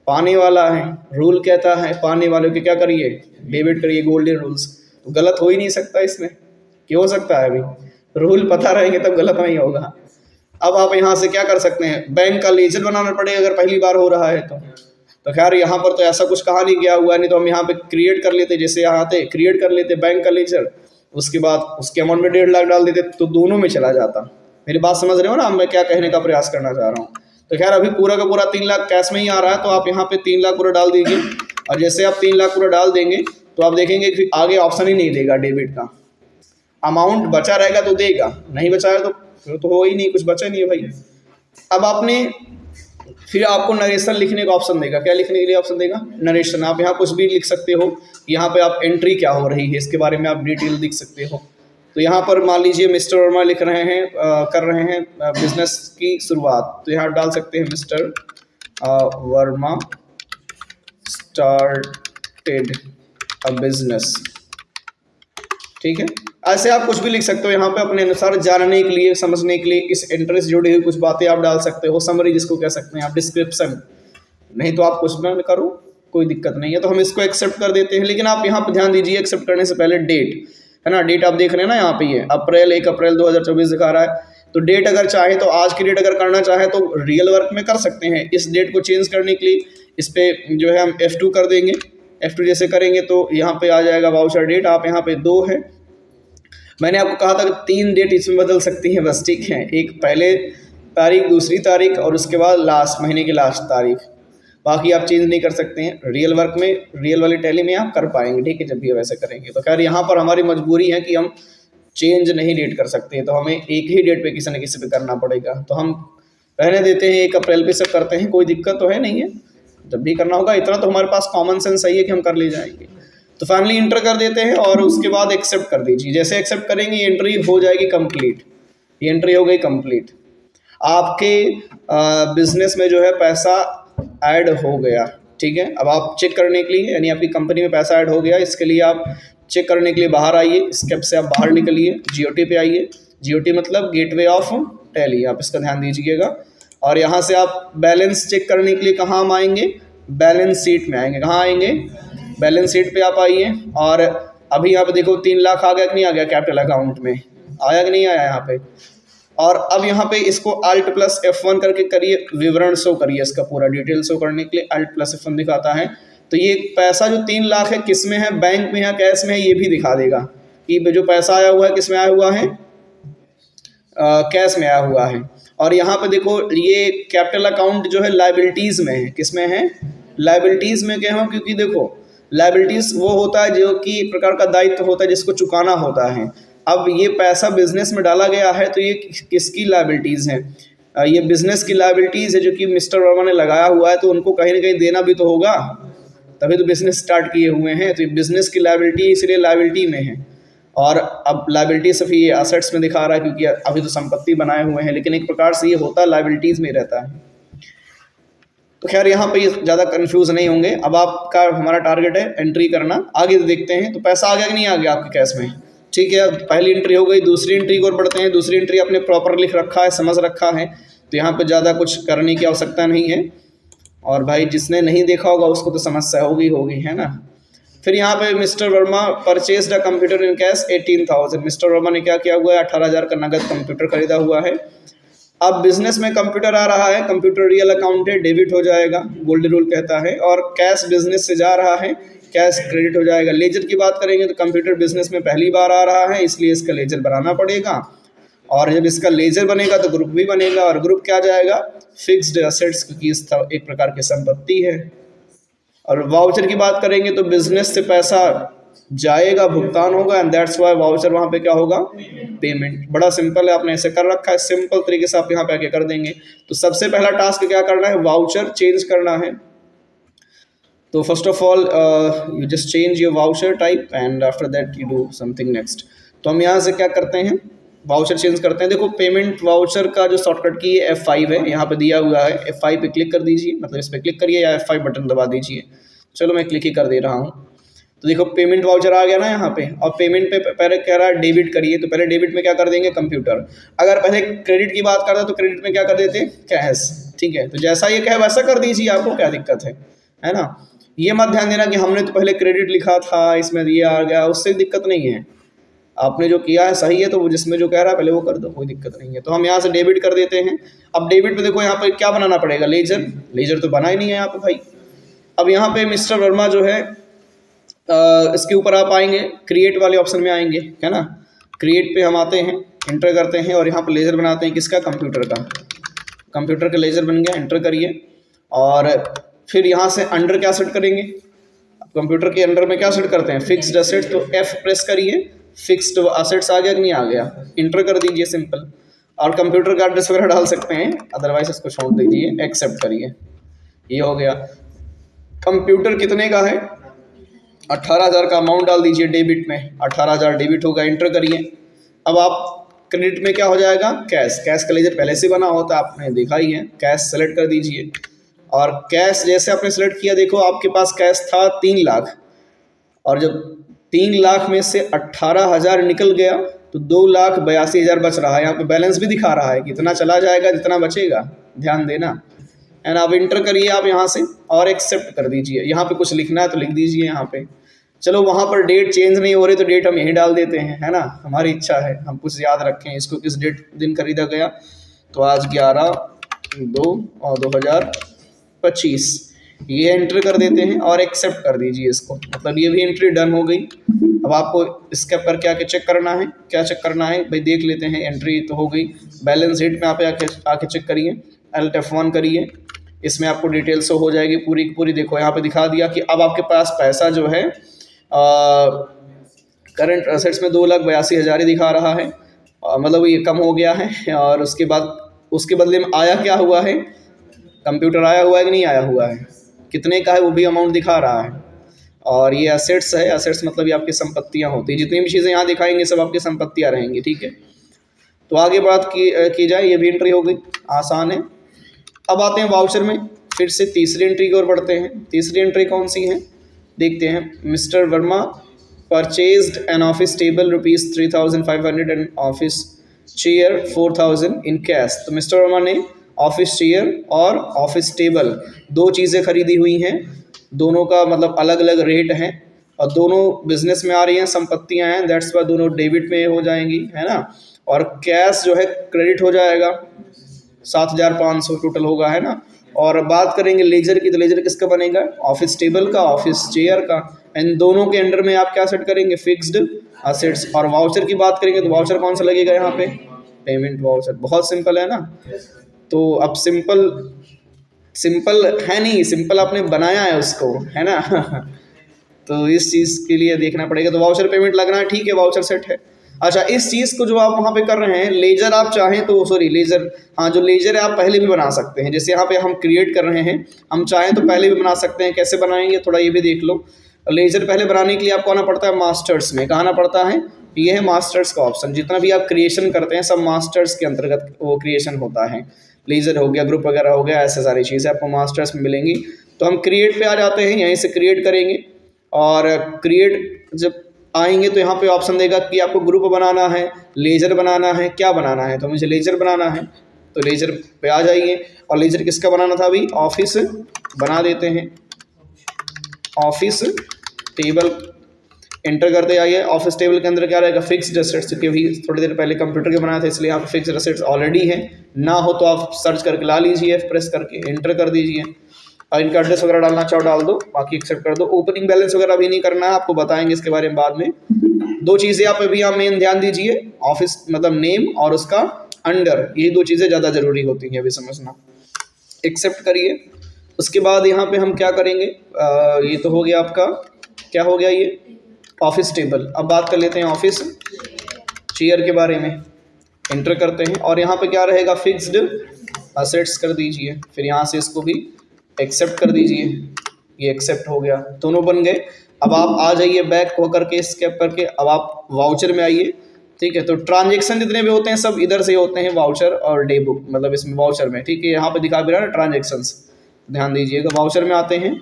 पाने वाला है, रूल कहता है पाने वालों के क्या करिए, डेबिट करिए, गोल्डन रूल्स। तो गलत हो ही नहीं सकता इसमें, क्यों हो सकता है, अभी रूल पता रहेंगे तब गलत नहीं होगा। अब आप यहाँ से क्या कर सकते हैं, बैंक का लेजर बनाना पड़ेगा अगर पहली बार हो रहा है तो खैर यहाँ पर तो ऐसा कुछ कहा नहीं गया हुआ है, नहीं तो हम यहाँ पे क्रिएट कर लेते, जैसे यहाँ आते क्रिएट कर लेते बैंक का लेजर, उसके बाद उसके अमाउंट में 1.5 लाख डाल देते तो दोनों में चला जाता। मेरी बात समझ रहे हो ना, मैं क्या कहने का प्रयास करना चाह रहा हूँ। तो खैर अभी पूरा का पूरा 3 लाख कैश में ही आ रहा है, तो आप यहाँ पे 3 लाख पूरा डाल दीजिए। और जैसे आप 3 लाख पूरा डाल देंगे तो आप देखेंगे कि आगे ऑप्शन ही नहीं देगा डेबिट का। अमाउंट बचा रहेगा तो देगा, नहीं बचा है तो हो ही नहीं, कुछ बचा नहीं है भाई। अब आपने फिर आपको नरेशन लिखने का ऑप्शन देगा, क्या लिखने के लिए ऑप्शन देगा, नरेशन। आप यहाँ कुछ भी लिख सकते हो, यहाँ पे आप एंट्री क्या हो रही है इसके बारे में आप डिटेल लिख सकते हो। तो यहाँ पर मान लीजिए मिस्टर वर्मा लिख रहे हैं, कर रहे हैं बिजनेस की शुरुआत, तो यहाँ डाल सकते हैं mister Verma started a business, ठीक है। ऐसे आप कुछ भी लिख सकते हो यहाँ पे अपने अनुसार, जानने के लिए, समझने के लिए, इस इंटरेस्ट जुड़ी हुई कुछ बातें आप डाल सकते हो। समरी जिसको कह सकते हैं आप, डिस्क्रिप्शन, नहीं तो आप कुछ ना करो, कोई दिक्कत नहीं है। तो हम इसको एक्सेप्ट कर देते हैं। लेकिन आप यहाँ पर ध्यान दीजिए, एक्सेप्ट करने से पहले डेट है ना, डेट आप देख रहे हैं ना यहाँ पे, ये 1 अप्रैल 2024 दिखा रहा है। तो डेट अगर चाहे तो आज की डेट अगर करना चाहे तो रियल वर्क में कर सकते हैं। इस डेट को चेंज करने के लिए इस पर जो है हम F2 कर देंगे। F2 जैसे करेंगे तो यहाँ पे आ जाएगा वाउचर डेट। आप यहाँ पे 2 है, मैंने आपको कहा था कि 3 डेट इसमें बदल सकती हैं बस, ठीक है। एक पहले तारीख, दूसरी तारीख और उसके बाद लास्ट महीने की लास्ट तारीख। बाकी आप चेंज नहीं कर सकते हैं। रियल वर्क में, रियल वाली टैली में आप कर पाएंगे, ठीक है, जब भी वैसे करेंगे। तो खैर यहाँ पर हमारी मजबूरी है कि हम चेंज नहीं डेट कर सकते, तो हमें एक ही डेट पे किसी न किसी पे करना पड़ेगा। तो हम रहने देते हैं, 1 अप्रैल पे सब करते हैं, कोई दिक्कत तो है नहीं है। जब भी करना होगा इतना तो हमारे पास कॉमन सेंस सही है कि हम कर ले जाएंगे। तो फाइनली इंटर कर देते हैं और उसके बाद एक्सेप्ट कर दीजिए। जैसे एक्सेप्ट करेंगे ये एंट्री हो जाएगी कंप्लीट, ये एंट्री हो गई कंप्लीट। आपके बिजनेस में जो है पैसा ऐड हो गया, ठीक है। अब आप चेक करने के लिए, यानी आपकी कंपनी में पैसा ऐड हो गया, इसके लिए आप चेक करने के लिए बाहर आइए, स्टेप से आप बाहर निकलिए, GOT पे आइए। GOT मतलब गेटवे ऑफ टैली, आप इसका ध्यान दीजिएगा। और यहाँ से आप बैलेंस चेक करने के लिए कहाँ हम आएंगे, बैलेंस शीट में आएंगे। कहाँ आएंगे, बैलेंस शीट पे आप आइए। और अभी यहाँ पे देखो 3 लाख आ गया कि नहीं आ गया, कैपिटल अकाउंट में आया कि नहीं आया यहाँ पे। और अब यहाँ पे इसको Alt+F1 करके करिए, विवरण शो करिए, इसका पूरा डिटेल शो करने के लिए Alt+F1 दिखाता है। तो ये पैसा जो 3 लाख है किस में है, बैंक में है, कैश में है, ये भी दिखा देगा कि जो पैसा आया हुआ है किस में आया हुआ है, कैश में आया हुआ है। और यहाँ पे देखो ये कैपिटल अकाउंट जो है लाइबिलिटीज़ में है, किस में है, लाइबिलिटीज़ में क्या है, क्योंकि देखो लाइबिलिटीज़ वो होता है जो कि एक प्रकार का दायित्व होता है जिसको चुकाना होता है। अब ये पैसा बिजनेस में डाला गया है तो ये किसकी लाइबिलिटीज़ है, ये बिजनेस की लाइबिलिटीज़ है जो कि मिस्टर वर्मा ने लगाया हुआ है। तो उनको कहीं ना कहीं देना भी तो होगा, तभी तो बिजनेस स्टार्ट किए हुए हैं। तो ये बिजनेस की लाइबिलिटी इसलिए लाइबिलिटी में है। और अब लाइबिलिटी सिर्फ ये असेट्स में दिखा रहा है क्योंकि अभी तो संपत्ति बनाए हुए हैं, लेकिन एक प्रकार से ये होता लाइबिलिटीज़ में रहता है। तो खैर यहाँ पे ज़्यादा कंफ्यूज नहीं होंगे। अब आपका हमारा टारगेट है एंट्री करना, आगे देखते हैं। तो पैसा आ गया कि नहीं आ गया आपके कैश में, ठीक है। अब पहली एंट्री हो गई, दूसरी एंट्री की ओर बढ़ते हैं। दूसरी एंट्री आपने प्रॉपर लिख रखा है, समझ रखा है, तो यहाँ पे ज़्यादा कुछ करने की आवश्यकता नहीं है। और भाई जिसने नहीं देखा होगा उसको तो समस्या होगी, है ना। फिर यहाँ पे mister Verma purchased a computer in cash 18,000। Mister Verma ने क्या किया हुआ है, 18,000 का नगद कंप्यूटर खरीदा हुआ है। अब बिजनेस में कंप्यूटर आ रहा है, कंप्यूटर रियल अकाउंट है, डेबिट हो जाएगा, गोल्डन रूल कहता है। और कैश बिजनेस से जा रहा है, कैश क्रेडिट हो जाएगा। लेजर की बात करेंगे तो कंप्यूटर बिजनेस में पहली बार आ रहा है, इसलिए इसका लेजर बनाना पड़ेगा। और जब इसका लेजर बनेगा तो ग्रुप भी बनेगा, और ग्रुप क्या जाएगा, फिक्स्ड एसेट्स, क्योंकि इस एक प्रकार की संपत्ति है। और वाउचर की बात करेंगे तो बिजनेस से पैसा जाएगा, भुगतान होगा, एंड दैट्स वाई वाउचर वहाँ पे क्या होगा, पेमेंट। बड़ा सिंपल है, आपने ऐसे कर रखा है, सिंपल तरीके से आप यहाँ पे आके कर देंगे। तो सबसे पहला टास्क क्या करना है, वाउचर चेंज करना है। तो first of all you just change your voucher type and after that you do something next. तो हम यहाँ से क्या करते हैं, वाउचर चेंज करते हैं। देखो पेमेंट वाउचर का जो शॉर्टकट की है F5 है, यहाँ पे दिया हुआ है, F5 पे क्लिक कर दीजिए, मतलब इस पर क्लिक करिए या F5 बटन दबा दीजिए। चलो मैं क्लिक ही कर दे रहा हूँ। तो देखो पेमेंट वाउचर आ गया ना यहाँ पे, और पेमेंट पे पहले कह रहा है डेबिट करिए, तो पहले डेबिट में क्या कर देंगे, कंप्यूटर। अगर पहले क्रेडिट की बात करते तो क्रेडिट में क्या कर देते, कैश, ठीक है। तो जैसा ये कहे वैसा कर दीजिए, आपको क्या दिक्कत है ना। ये मत ध्यान देना कि हमने तो पहले क्रेडिट लिखा था, इसमें ये आ गया, उससे दिक्कत नहीं है। आपने जो किया है सही है, तो वो जिसमें जो कह रहा है पहले वो कर दो, कोई दिक्कत नहीं है। तो हम यहाँ से डेबिट कर देते हैं। अब डेबिट पे देखो यहाँ पे क्या बनाना पड़ेगा, लेजर। लेजर तो बना ही नहीं है यहाँ पे भाई। अब यहाँ पे मिस्टर वर्मा जो है इसके ऊपर आप आएंगे, क्रिएट वाले ऑप्शन में आएंगे, है ना। क्रिएट पे हम आते हैं, इंटर करते हैं, और यहाँ पर लेजर बनाते हैं, किसका, कंप्यूटर का। कंप्यूटर का लेजर बन गया, इंटर करिए। और फिर यहाँ से अंडर क्या सेट करेंगे, कंप्यूटर के अंडर में क्या सेट करते हैं, फिक्स्ड एसेट्स। तो F प्रेस करिए, फिक्स्ड एसेट्स आ गया कि नहीं आ गया, इंटर कर दीजिए सिंपल। और कंप्यूटर का एड्रेस वगैरह डाल सकते हैं, अदरवाइज इसको छोड़ दीजिए, एक्सेप्ट करिए, ये हो गया। कंप्यूटर कितने का है, 18,000 का अमाउंट डाल दीजिए डेबिट में, 18,000 डेबिट होगा, इंटर करिए। अब आप क्रेडिट में क्या हो जाएगा, कैश। कैश का लेजर पहले से बना होता है, आपने देखा ही है। कैश सेलेक्ट कर दीजिए, और कैश जैसे आपने सेलेक्ट किया, देखो आपके पास कैश था 3 लाख, और जब 3 लाख में से 18,000 निकल गया तो 2,82,000 बच रहा है। यहाँ पे बैलेंस भी दिखा रहा है, कितना चला जाएगा, जितना बचेगा, ध्यान देना, एंड आप इंटर करिए आप यहाँ से और एक्सेप्ट कर दीजिए। यहाँ पे कुछ लिखना है तो लिख दीजिए यहाँ पे। चलो वहाँ पर डेट चेंज नहीं हो रही तो डेट हम यहीं डाल देते हैं, है ना, हमारी इच्छा है, हम कुछ याद रखें इसको किस डेट दिन खरीदा गया। तो आज 11/2/2025 ये एंटर कर देते हैं और एक्सेप्ट कर दीजिए इसको। मतलब ये भी एंट्री डन हो गई। अब आपको इसके ऊपर क्या क्या चेक करना है, क्या चेक करना है भाई देख लेते हैं। एंट्री तो हो गई, बैलेंस शीट में आप आके चेक करिए, Alt F1 करिए, इसमें आपको डिटेल शो हो जाएगी पूरी की पूरी। देखो यहाँ पे दिखा दिया कि अब आपके पास पैसा जो है करंट असेट्स में 2,82,000 ही दिखा रहा है, मतलब ये कम हो गया है। और उसके बाद उसके बदले में आया क्या हुआ है, कंप्यूटर आया हुआ है कि नहीं आया हुआ है, कितने का है वो भी अमाउंट दिखा रहा है। और ये एसेट्स है, एसेट्स मतलब ये आपकी संपत्तियां होती हैं, जितनी भी चीज़ें यहाँ दिखाएंगे सब आपकी संपत्तियां रहेंगी, ठीक है। तो आगे बात की जाए, ये भी एंट्री हो गई, आसान है। अब आते हैं वाउचर में, फिर से तीसरी एंट्री की ओर बढ़ते हैं। तीसरी एंट्री कौन सी है देखते हैं। Mister Verma purchased an office table ₹3,500 and office chair 4,000 in cash. तो मिस्टर वर्मा ने ऑफिस चेयर और ऑफिस टेबल दो चीज़ें खरीदी हुई हैं, दोनों का मतलब अलग अलग रेट है और दोनों बिजनेस में आ रही हैं, संपत्तियां हैं, दैट्स वाई दोनों डेबिट में हो जाएंगी, है ना। और कैश जो है क्रेडिट हो जाएगा, 7,500 टोटल होगा, है ना। और बात करेंगे लेजर की, तो लेजर किसका बनेगा, ऑफिस टेबल का, ऑफिस चेयर का। इन दोनों के अंडर में आप क्या सेट करेंगे, फिक्स्ड असेट्स। और वाउचर की बात करेंगे तो वाउचर कौन सा लगेगा यहाँ पे, पेमेंट वाउचर। बहुत सिंपल है ना। तो अब सिंपल है नहीं, सिंपल आपने बनाया है उसको, है ना तो इस चीज़ के लिए देखना पड़ेगा। तो वाउचर पेमेंट लगना है, ठीक है, वाउचर सेट है। अच्छा, इस चीज़ को जो आप वहाँ पे कर रहे हैं, लेजर आप चाहें तो सॉरी लेजर, हाँ जो लेजर है आप पहले भी बना सकते हैं। जैसे यहाँ पे हम क्रिएट कर रहे हैं, हम चाहें तो पहले भी बना सकते हैं। कैसे बनाएंगे थोड़ा ये भी देख लो। लेजर पहले बनाने के लिए आपको आना पड़ता है मास्टर्स में। कहाँ आना पड़ता है, ये है मास्टर्स का ऑप्शन। जितना भी आप क्रिएशन करते हैं सब मास्टर्स के अंतर्गत वो क्रिएशन होता है। लेजर हो गया, ग्रुप वगैरह हो गया, ऐसे सारी चीज़ें आपको मास्टर्स में मिलेंगी। तो हम क्रिएट पे आ जाते हैं, यहीं से क्रिएट करेंगे और क्रिएट जब आएंगे तो यहाँ पे ऑप्शन देगा कि आपको ग्रुप बनाना है, लेजर बनाना है, क्या बनाना है। तो मुझे लेजर बनाना है, तो लेजर पे आ जाइए। और लेजर किसका बनाना था अभी, ऑफिस बना देते हैं, ऑफिस टेबल एंटर करते आइए। ऑफिस टेबल के अंदर क्या रहेगा, फिक्स्ड एसेट्स, क्योंकि अभी थोड़ी देर पहले कंप्यूटर के बनाया था इसलिए यहाँ पे फिक्स्ड एसेट्स ऑलरेडी है। ना हो तो आप सर्च करके ला लीजिए, F प्रेस करके एंटर कर दीजिए और इनका एड्रेस वगैरह डालना चाहो डाल दो, बाकी एक्सेप्ट कर दो। ओपनिंग बैलेंस वगैरह भी नहीं करना है, आपको बताएंगे इसके बारे में बाद में। दो चीज़ें आप अभी यहाँ मेन ध्यान दीजिए, ऑफिस मतलब नेम और उसका अंडर, यही दो चीज़ें ज़्यादा ज़रूरी होती हैं अभी समझना। एक्सेप्ट करिए। उसके बाद यहाँ पे हम क्या करेंगे, ये तो हो गया आपका, क्या हो गया ये, ऑफिस टेबल। अब बात कर लेते हैं ऑफिस चेयर के बारे में। एंटर करते हैं और यहाँ पे क्या रहेगा, फिक्स्ड असेट्स कर दीजिए। फिर यहाँ से इसको भी एक्सेप्ट कर दीजिए, ये एक्सेप्ट हो गया, दोनों बन गए। अब आप आ जाइए बैक होकर के स्केप करके, अब आप वाउचर में आइए, ठीक है। तो ट्रांजेक्शन जितने भी होते हैं सब इधर से होते हैं, वाउचर और डे बुक, मतलब इसमें वाउचर में, ठीक है। यहाँ पे दिखा भी रहा है ट्रांजेक्शन्स, ध्यान दीजिएगा। वाउचर में आते हैं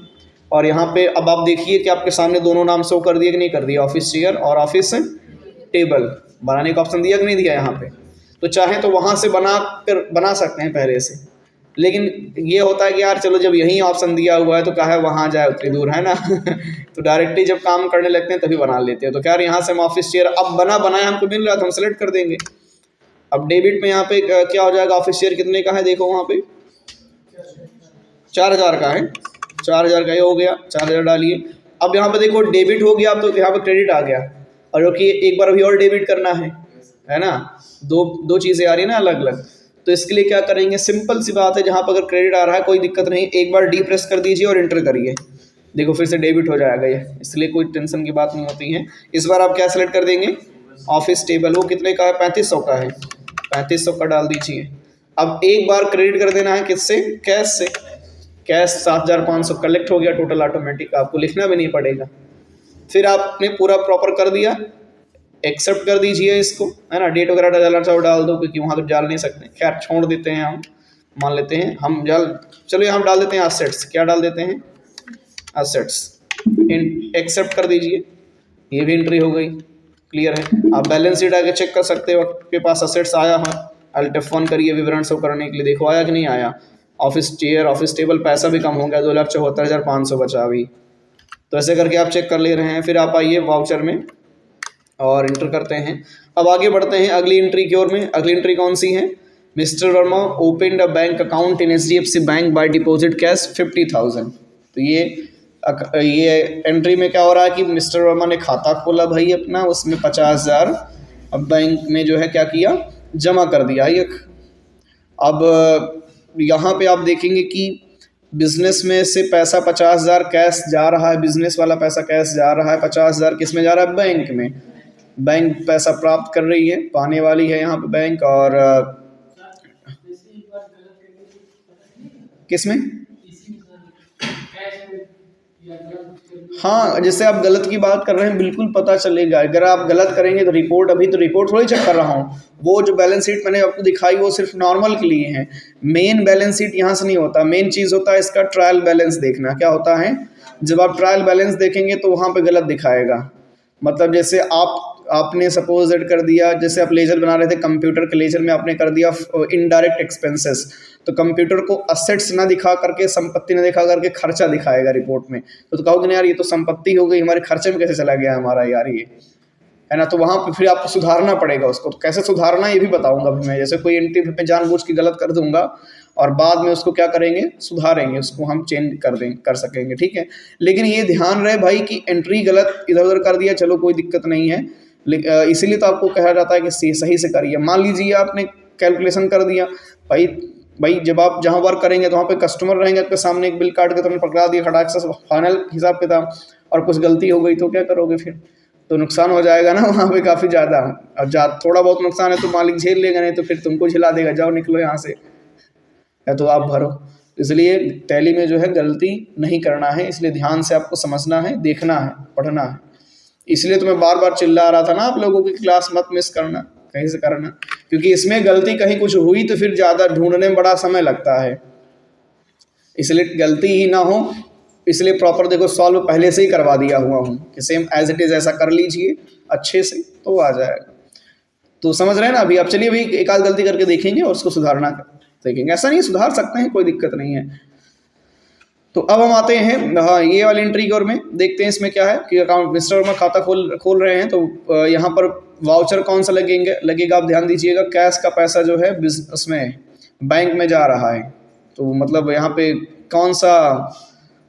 और यहाँ पे अब आप देखिए कि आपके सामने दोनों नाम शो कर दिए कि नहीं कर दिया, ऑफिस चेयर और ऑफिस टेबल। बनाने का ऑप्शन दिया कि नहीं दिया यहाँ पे। तो चाहे तो वहाँ से बना सकते हैं पहले से, लेकिन ये होता है कि यार चलो जब यही ऑप्शन दिया हुआ है तो क्या है वहाँ जाए उतनी दूर, है ना तो डायरेक्टली जब काम करने लगते हैं तभी बना लेते हैं। तो क्या यहाँ से हम ऑफिस चेयर अब बनाया हमको मिल रहा है तो हम सेलेक्ट कर देंगे। अब डेबिट में यहाँ पे क्या हो जाएगा, ऑफिस चेयर कितने का है देखो, वहाँ पे 4,000 का है, 4,000 का ये हो गया, 4,000 डालिए। अब यहाँ पे देखो डेबिट हो गया, अब तो यहाँ पे क्रेडिट आ गया, और क्योंकि एक बार अभी और डेबिट करना है ना, दो चीज़ें आ रही है ना अलग अलग। तो इसके लिए क्या करेंगे, सिंपल सी बात है, जहाँ पर अगर क्रेडिट आ रहा है कोई दिक्कत नहीं, एक बार डी प्रेस कर दीजिए और एंटर करिए, देखो फिर से डेबिट हो जाएगा ये, इसलिए कोई टेंशन की बात नहीं होती है। इस बार आप क्या सेलेक्ट कर देंगे, ऑफिस टेबल, वो कितने का है, 3500 का है, 3500 का डाल दीजिए। अब एक बार क्रेडिट कर देना है किससे, कैश से, कैश 7,500 कलेक्ट हो गया टोटल ऑटोमेटिक, आपको लिखना भी नहीं पड़ेगा। फिर आपने पूरा प्रॉपर कर दिया, एक्सेप्ट कर दीजिए इसको, है ना। डेट वगैरह डालना चाहो डाल दो, क्योंकि वहाँ तो डाल नहीं सकते, खैर छोड़ देते हैं हम, मान लेते हैं हम चलो हम डाल देते हैं असेट्स, क्या डाल देते हैं, असेट्स, एक्सेप्ट कर दीजिए, ये भी एंट्री हो गई, क्लियर है। आप बैलेंस शीट आके चेक कर सकते हो, आपके पास असेट्स आया है, Alt F1 करिए विवरण शो करने के लिए, देखो आया कि नहीं आया। ऑफिस चेयर, ऑफिस टेबल, पैसा भी कम हो गया, 2,74,500 बचा अभी। तो ऐसे करके आप चेक कर ले रहे हैं। फिर आप आइए वाउचर में और इंटर करते हैं। अब आगे बढ़ते हैं अगली एंट्री की ओर में। अगली एंट्री कौन सी है? Mister Verma open a bank account in HDFC bank by deposit cash 50,000। तो ये एंट्री में क्या हो रहा है कि मिस्टर वर्मा ने खाता खोला भाई अपना, उसमें 50,000 अब बैंक में जो है क्या किया, जमा कर दिया। ये अब यहाँ पे आप देखेंगे कि बिजनेस में से पैसा 50,000 कैश जा रहा है, बिजनेस वाला पैसा कैश जा रहा है, 50,000 किस में जा रहा है? बैंक में। बैंक पैसा प्राप्त कर रही है, पाने वाली है यहाँ पे बैंक। और किस में? हाँ, जैसे आप गलत की बात कर रहे हैं, बिल्कुल पता चलेगा। अगर आप गलत करेंगे तो रिपोर्ट, अभी तो रिपोर्ट थोड़ी चेक कर रहा हूँ, वो जो बैलेंस शीट मैंने आपको दिखाई वो सिर्फ नॉर्मल के लिए है। मेन बैलेंस शीट यहाँ से नहीं होता, मेन चीज़ होता है इसका ट्रायल बैलेंस देखना। क्या होता है? जब आप ट्रायल बैलेंस देखेंगे तो वहाँ पे गलत दिखाएगा। मतलब जैसे आपने सपोज दैट कर दिया, जैसे आप लेजर बना रहे थे, कंप्यूटर के लेजर में आपने कर दिया इनडायरेक्ट एक्सपेंसेस, तो कंप्यूटर को असेट्स ना दिखा करके, संपत्ति ना दिखा करके खर्चा दिखाएगा रिपोर्ट में। तो कहोगे ना यार ये तो संपत्ति हो गई, हमारे खर्चे में कैसे चला गया हमारा यार ये, है ना? तो वहाँ पे फिर आपको सुधारना पड़ेगा उसको। तो कैसे सुधारना ये भी बताऊंगा अभी मैं। जैसे कोई एंट्री पे जानबूझ के गलत कर दूंगा और बाद में उसको क्या करेंगे, सुधारेंगे, उसको हम चेंज कर सकेंगे, ठीक है। लेकिन ये ध्यान रहे भाई कि एंट्री गलत इधर उधर कर दिया, चलो कोई दिक्कत नहीं है, इसीलिए तो आपको कहा जाता है कि सही से करिए। मान लीजिए आपने कैलकुलेशन कर दिया, भाई जब आप जहाँ वर्क करेंगे तो वहाँ पे कस्टमर रहेंगे, आपके सामने एक बिल काट के तुमने पकड़ा दिया खटाक से फाइनल हिसाब किताब, और कुछ गलती हो गई तो क्या करोगे फिर? तो नुकसान हो जाएगा ना वहाँ पे काफ़ी ज़्यादा। अब थोड़ा बहुत नुकसान है तो मालिक झेल लेगा, नहीं तो फिर तुमको झिला देगा, जाओ निकलो यहाँ से, या तो आप भरो। इसलिए टैली में जो है गलती नहीं करना है, इसलिए ध्यान से आपको समझना है, देखना है, पढ़ना है। इसलिए तो मैं बार बार चिल्ला रहा था ना आप लोगों की क्लास मत मिस करना, कहीं से करना, क्योंकि इसमें गलती कहीं कुछ हुई तो फिर ज़्यादा ढूंढने में बड़ा समय लगता है। इसलिए गलती ही ना हो, इसलिए प्रॉपर देखो सॉल्व पहले से ही करवा दिया हुआ हूँ कि सेम एज इट इज़ ऐसा कर लीजिए अच्छे से तो आ जाएगा। तो समझ रहे हैं ना? अभी आप चलिए, अभी एक आध गलती करके देखेंगे और उसको सुधारना देखेंगे। ऐसा नहीं, सुधार सकते हैं, कोई दिक्कत नहीं है। तो अब हम आते हैं हाँ ये वाली एंट्री की ओर में, देखते हैं इसमें क्या है कि अकाउंट मिस्टर वर्मा खाता खोल रहे हैं। तो यहाँ पर वाउचर कौन सा लगेगा, आप ध्यान दीजिएगा। कैश का पैसा जो है उसमें बैंक में जा रहा है, तो मतलब यहाँ पे कौन सा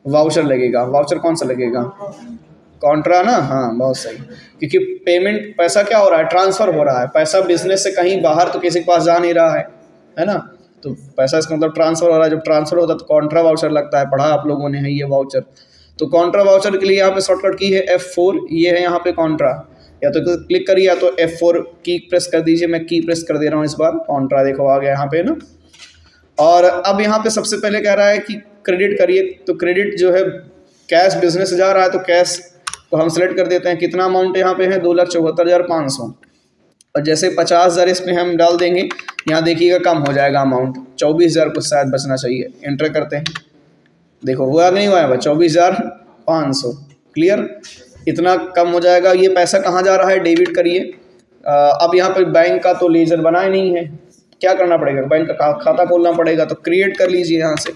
वाउचर लगेगा? वाउचर कौन सा लगेगा? कॉन्ट्रा ना, हाँ बहुत सही। क्योंकि पेमेंट पैसा क्या हो रहा है, ट्रांसफ़र हो रहा है। पैसा बिजनेस से कहीं बाहर तो किसी के पास जा नहीं रहा है ना? तो पैसा इसका मतलब ट्रांसफ़र हो रहा है। जब ट्रांसफ़र होता है तो कॉन्ट्रा वाउचर लगता है, पढ़ा आप लोगों ने है ये वाउचर। तो कॉन्ट्रा वाउचर के लिए यहाँ पे शॉर्टकट की है F4, ये है यहाँ पे कॉन्ट्रा। या तो क्लिक करिए या तो F4 की प्रेस कर दीजिए। मैं की प्रेस कर दे रहा हूँ इस बार, कॉन्ट्रा देखो आ गया यहाँ पे ना। और अब यहाँ पे सबसे पहले कह रहा है कि क्रेडिट करिए। तो क्रेडिट जो है कैश बिजनेस से जा रहा है, तो कैश तो हम सेलेक्ट कर देते हैं। कितना अमाउंट यहाँ पे है? 2,74,500। और जैसे 50,000 इसमें हम डाल देंगे, यहाँ देखिएगा कम हो जाएगा अमाउंट, 24,000 कुछ शायद बचना चाहिए। एंटर करते हैं, देखो हुआ नहीं हुआ है, 24,500। क्लियर, इतना कम हो जाएगा। ये पैसा कहाँ जा रहा है? डेबिट करिए। अब यहाँ पर बैंक का तो लेजर बना ही नहीं है, क्या करना पड़ेगा? बैंक का खाता खोलना पड़ेगा। तो क्रिएट कर लीजिए यहाँ से।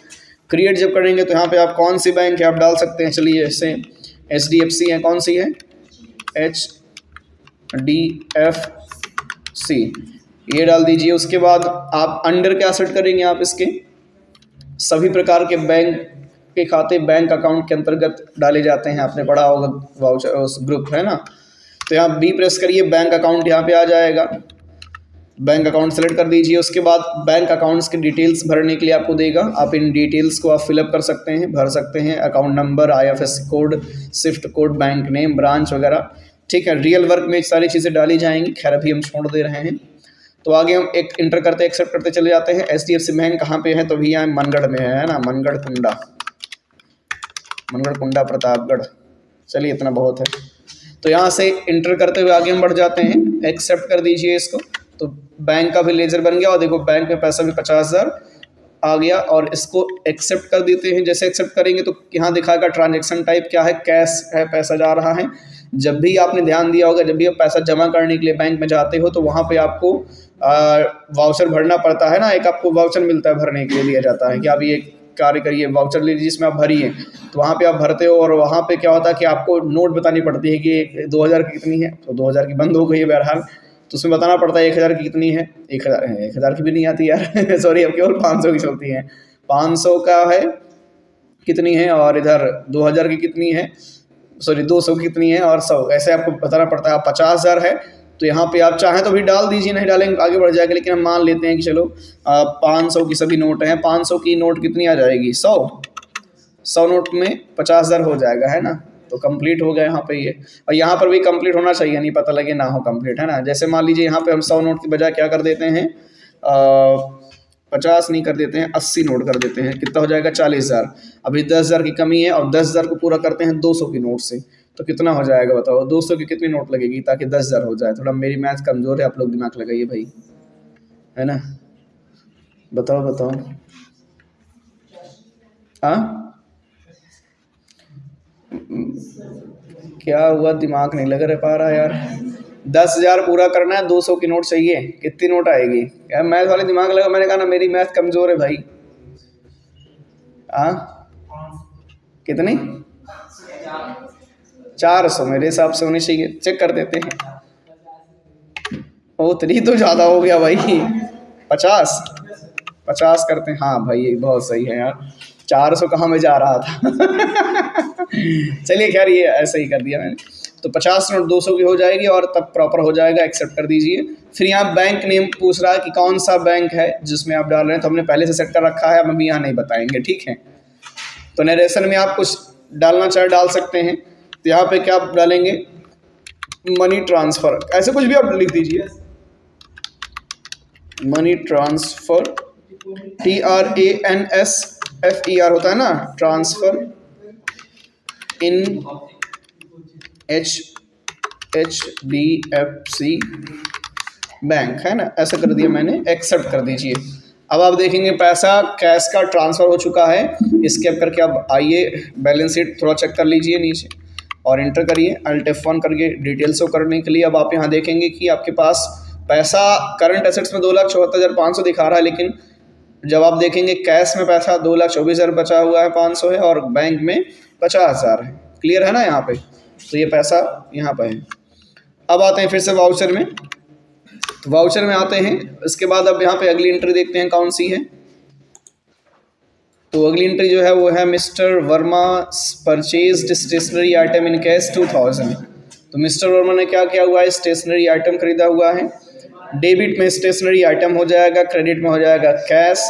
क्रिएट जब करेंगे तो यहाँ पे आप कौन सी बैंक है आप डाल सकते हैं। चलिए जैसे HDFC है, कौन सी है? HDFC, ये डाल दीजिए। उसके बाद आप अंडर क्या सेट करेंगे? आप इसके सभी प्रकार के बैंक के खाते बैंक अकाउंट के अंतर्गत डाले जाते हैं, आपने पढ़ा होगा वाउचर उस ग्रुप, है ना? तो यहाँ B प्रेस करिए, बैंक अकाउंट यहाँ पे आ जाएगा। बैंक अकाउंट सेलेक्ट कर दीजिए। उसके बाद बैंक अकाउंट्स के डिटेल्स भरने के लिए आपको देगा, आप इन डिटेल्स को आप फिलअप कर सकते हैं, भर सकते हैं। Account number, IFSC code, Swift code, bank name, branch वगैरह, ठीक है। रियल वर्क में सारी चीज़ें डाली जाएंगी, खैर अभी हम छोड़ दे रहे हैं। तो आगे हम एक इंटर करते एक्सेप्ट करते चले जाते हैं। HDFC बैंक कहाँ पे है? तो भैया मनगढ़ में है ना, मनगढ़ कुंडा प्रतापगढ़। चलिए इतना बहुत है। तो यहाँ से इंटर करते हुए आगे हम बढ़ जाते हैं। एक्सेप्ट कर दीजिए इसको। तो बैंक का भी लेजर बन गया और देखो बैंक में पैसा भी 50,000 आ गया। और इसको एक्सेप्ट कर देते हैं। जैसे एक्सेप्ट करेंगे तो यहाँ दिखाएगा ट्रांजैक्शन टाइप क्या है, कैश है, पैसा जा रहा है। जब भी आपने ध्यान दिया होगा, जब भी आप पैसा जमा करने के लिए बैंक में जाते हो तो वहाँ पे आपको वाउचर भरना पड़ता है ना, एक आपको वाउचर मिलता है भरने के लिए, दिया जाता है कि आप ये कार्य करिए, वाउचर लीजिए जिसमें आप भरिए। तो वहाँ पे आप भरते हो और वहाँ पे क्या होता है कि आपको नोट बतानी पड़ती है कि 2000 की कितनी है, तो 2000 की बंद हो गई है बहरहाल, तो उसमें बताना पड़ता है 1000 की कितनी है, 1000 की भी नहीं आती यार सॉरी, अब केवल 500 की चलती है। 500 का है कितनी है, और इधर 2000 की कितनी है, सॉरी 200 की कितनी है, और 100, ऐसे आपको बताना पड़ता है। आप 50,000 है तो यहाँ पे आप चाहें तो भी डाल दीजिए, नहीं डालेंगे आगे बढ़ जाएगा, लेकिन हम मान लेते हैं कि चलो 500 की सभी नोट हैं। 500 की नोट कितनी आ जाएगी, 100 नोट में 50,000 हो जाएगा, है ना। तो कंप्लीट हो गया यहाँ पे ये, और यहाँ पर भी कंप्लीट होना चाहिए, नहीं पता लगे ना हो कंप्लीट, है ना। जैसे मान लीजिए यहाँ पे हम 100 नोट की बजाय क्या कर देते हैं, 50 नहीं कर देते हैं, 80 नोट कर देते हैं, कितना हो जाएगा 40,000। अभी 10,000 की कमी है और 10,000 को पूरा करते हैं 200 की नोट से, तो कितना हो जाएगा बताओ, 200 की कितनी नोट लगेगी ताकि 10,000 हो जाए। थोड़ा मेरी मैथ कमज़ोर है, आप लोग दिमाग लगाइए भाई, है ना। बताओ बताओ, हाँ क्या हुआ, दिमाग नहीं लग पा रहा यार। 10,000 पूरा करना है, 200 की नोट चाहिए, कितनी नोट आएगी यार, मैथ वाले दिमाग लगा, मैंने कहा ना मेरी मैथ कमज़ोर है भाई। हाँ कितनी, 400 मेरे हिसाब से होनी चाहिए, चेक कर देते हैं। उतनी तो ज़्यादा हो गया भाई, 50 करते हैं, हाँ भाई ये बहुत सही है यार, 400 कहाँ में जा रहा था चलिए खैर ये ऐसे ही कर दिया मैंने। तो 50 नोट 200 की हो जाएगी और तब प्रॉपर हो जाएगा, एक्सेप्ट कर दीजिए। फिर यहाँ बैंक नेम पूछ रहा है कि कौन सा बैंक है जिसमें आप डाल रहे हैं, तो हमने पहले से सेट कर रखा है, हम अभी यहाँ नहीं बताएंगे, ठीक है। तो नरेशन में आप कुछ डालना चाहे डाल सकते हैं, तो यहाँ पे क्या आप डालेंगे, मनी ट्रांसफ़र, ऐसे कुछ भी आप लिख दीजिए, मनी ट्रांसफ़र, TRANSFER होता है ना, ट्रांसफ़र इन HDFC बैंक, है ना, ऐसा कर दिया मैंने, एक्सेप्ट कर दीजिए। अब आप देखेंगे पैसा कैश का ट्रांसफ़र हो चुका है, स्कैप करके अब आइए बैलेंस शीट थोड़ा चेक कर लीजिए नीचे और इंटर करिए Alt F1 करके डिटेल्स को करने के लिए। अब आप यहाँ देखेंगे कि आपके पास पैसा करंट एसेट्स में 2,74,500 दिखा रहा है, लेकिन जब आप देखेंगे कैश में पैसा 2,24,000 बचा हुआ है, 500 है, और बैंक में 50,000 है। क्लियर है ना यहाँ पे, तो ये पैसा यहाँ पर है। अब आते हैं फिर से वाउचर में, तो वाउचर में आते हैं, इसके बाद अब यहाँ पे अगली एंट्री देखते हैं कौन सी है। तो अगली एंट्री जो है वो है mister Verma purchased stationery item in cash 2000। तो मिस्टर वर्मा ने क्या किया हुआ है, स्टेशनरी आइटम खरीदा हुआ है। डेबिट में स्टेशनरी आइटम हो जाएगा, क्रेडिट में हो जाएगा कैश,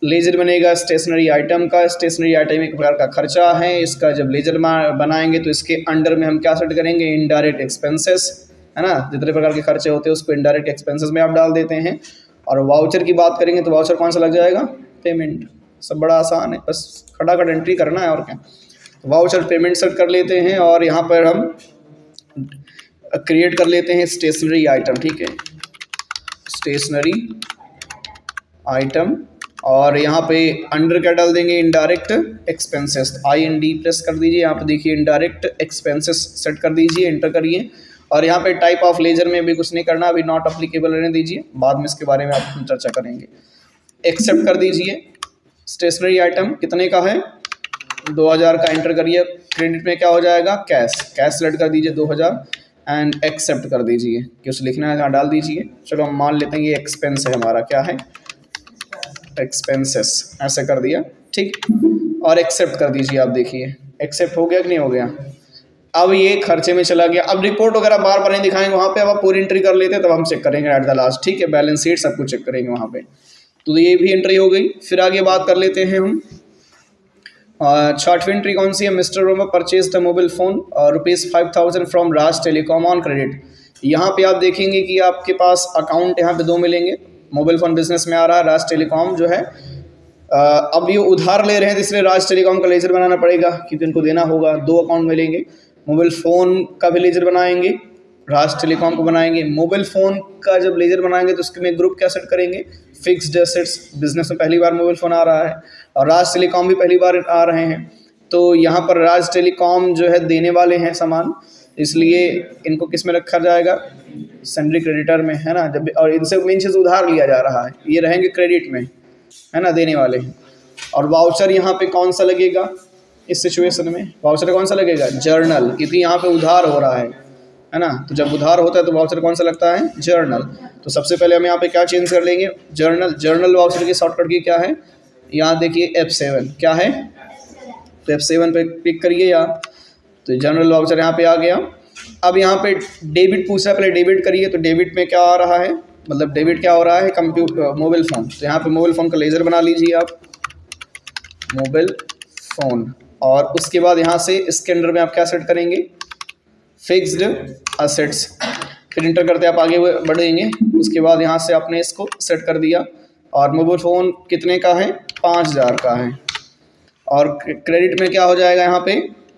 लेजर बनेगा स्टेशनरी आइटम का। स्टेशनरी आइटम एक प्रकार का खर्चा है, इसका जब लेजर बनाएंगे तो इसके अंडर में हम क्या सेट करेंगे, इनडायरेक्ट एक्सपेंसेस, है ना। जितने प्रकार के खर्चे होते हैं उसको इनडायरेक्ट एक्सपेंसेस में आप डाल देते हैं। और वाउचर की बात करेंगे तो वाउचर कौन सा लग जाएगा, पेमेंट। सब बड़ा आसान है, बस खटाखट एंट्री करना है और क्या। वाउचर पेमेंट सेट कर लेते हैं और यहाँ पर हम क्रिएट कर लेते हैं स्टेशनरी आइटम, ठीक है, स्टेशनरी आइटम। और यहाँ पे अंडर क्या डाल देंगे, इनडायरेक्ट एक्सपेंसेस, IND प्रेस कर दीजिए, यहाँ पे देखिए इनडायरेक्ट एक्सपेंसेस सेट कर दीजिए, एंटर करिए। और यहाँ पे टाइप ऑफ लेजर में भी कुछ नहीं करना, अभी नॉट अप्लीकेबल रहने दीजिए, बाद में इसके बारे में आप चर्चा करेंगे। एक्सेप्ट कर दीजिए। स्टेशनरी आइटम कितने का है, 2000 का एंटर करिए। क्रेडिट में क्या हो जाएगा, कैश सेलेक्ट कर दीजिए 2000 एंड एक्सेप्ट कर दीजिए, कुछ लिखना है जहाँ डाल दीजिए। चलो हम मान लेते हैं ये एक्सपेंस है हमारा, क्या है, एक्सपेंसेस, ऐसे कर दिया, ठीक, और एक्सेप्ट कर दीजिए। आप देखिए एक्सेप्ट हो गया कि नहीं हो गया। अब ये खर्चे में चला गया। अब रिपोर्ट वगैरह बार बार नहीं दिखाएंगे वहाँ पे, अब आप पूरी एंट्री कर लेते हैं तब हम चेक करेंगे एट द लास्ट, ठीक है, बैलेंस शीट सब कुछ चेक करेंगे वहाँ पे। तो ये भी एंट्री हो गई। फिर आगे बात कर लेते हैं हम, छठवीं एंट्री कौन सी है, mister Verma purchase the mobile phone ₹5,000 from Raj telecom on credit. यहाँ पे आप देखेंगे कि आपके पास अकाउंट यहाँ पे 2 मिलेंगे, मोबाइल फ़ोन बिजनेस में आ रहा है, राज टेलीकॉम जो है। अब ये उधार ले रहे हैं, इसलिए राज टेलीकॉम का लेजर बनाना पड़ेगा क्योंकि उनको देना होगा। 2 अकाउंट मिलेंगे, मोबाइल फ़ोन का भी लेजर बनाएंगे, राज टेलीकॉम को बनाएंगे। मोबाइल फ़ोन का जब लेजर बनाएंगे तो उसके में ग्रुप क्या सेट करेंगे, फिक्स्ड एसेट्स, बिजनेस में पहली बार मोबाइल फ़ोन आ रहा है और राज टेलीकॉम भी पहली बार आ रहे हैं। तो यहाँ पर राज टेलीकॉम जो है देने वाले हैं सामान, इसलिए इनको किस में रखा जाएगा, सन्ड्री क्रेडिटर में, है ना। जब और इनसे मेन चीज़ उधार लिया जा रहा है, ये रहेंगे क्रेडिट में, है ना, देने वाले हैं। और वाउचर यहाँ पे कौन सा लगेगा इस सिचुएशन में, वाउचर कौन सा लगेगा, जर्नल, क्योंकि यहाँ पे उधार हो रहा है ना। तो जब उधार होता है तो वाउचर कौन सा लगता है, जर्नल। तो सबसे पहले हम यहाँ पे क्या चेंज कर लेंगे, जर्नल। जर्नल वाउचर की शॉर्टकट की क्या है, यहाँ देखिए F7 क्या है, तो F7 पे क्लिक करिए यहाँ, तो जर्नल वाउचर यहाँ पे आ गया। अब यहाँ पे डेबिट पूछ रहा है, पहले डेबिट करिए। तो डेबिट में क्या आ रहा है, मतलब डेबिट क्या हो रहा है, कंप्यूटर मोबाइल फ़ोन। तो यहाँ पे मोबाइल फ़ोन का लेज़र बना लीजिए आप, मोबाइल फ़ोन। और उसके बाद यहाँ से इसके अंडर में आप क्या सेट करेंगे, फिक्स्ड असेट्स। फिर इंटर करते आप आगे बढ़ेंगे। उसके बाद यहाँ से आपने इसको सेट कर दिया। और मोबाइल फ़ोन कितने का है, 5000 का है। और क्रेडिट में क्या हो जाएगा, यहाँ पे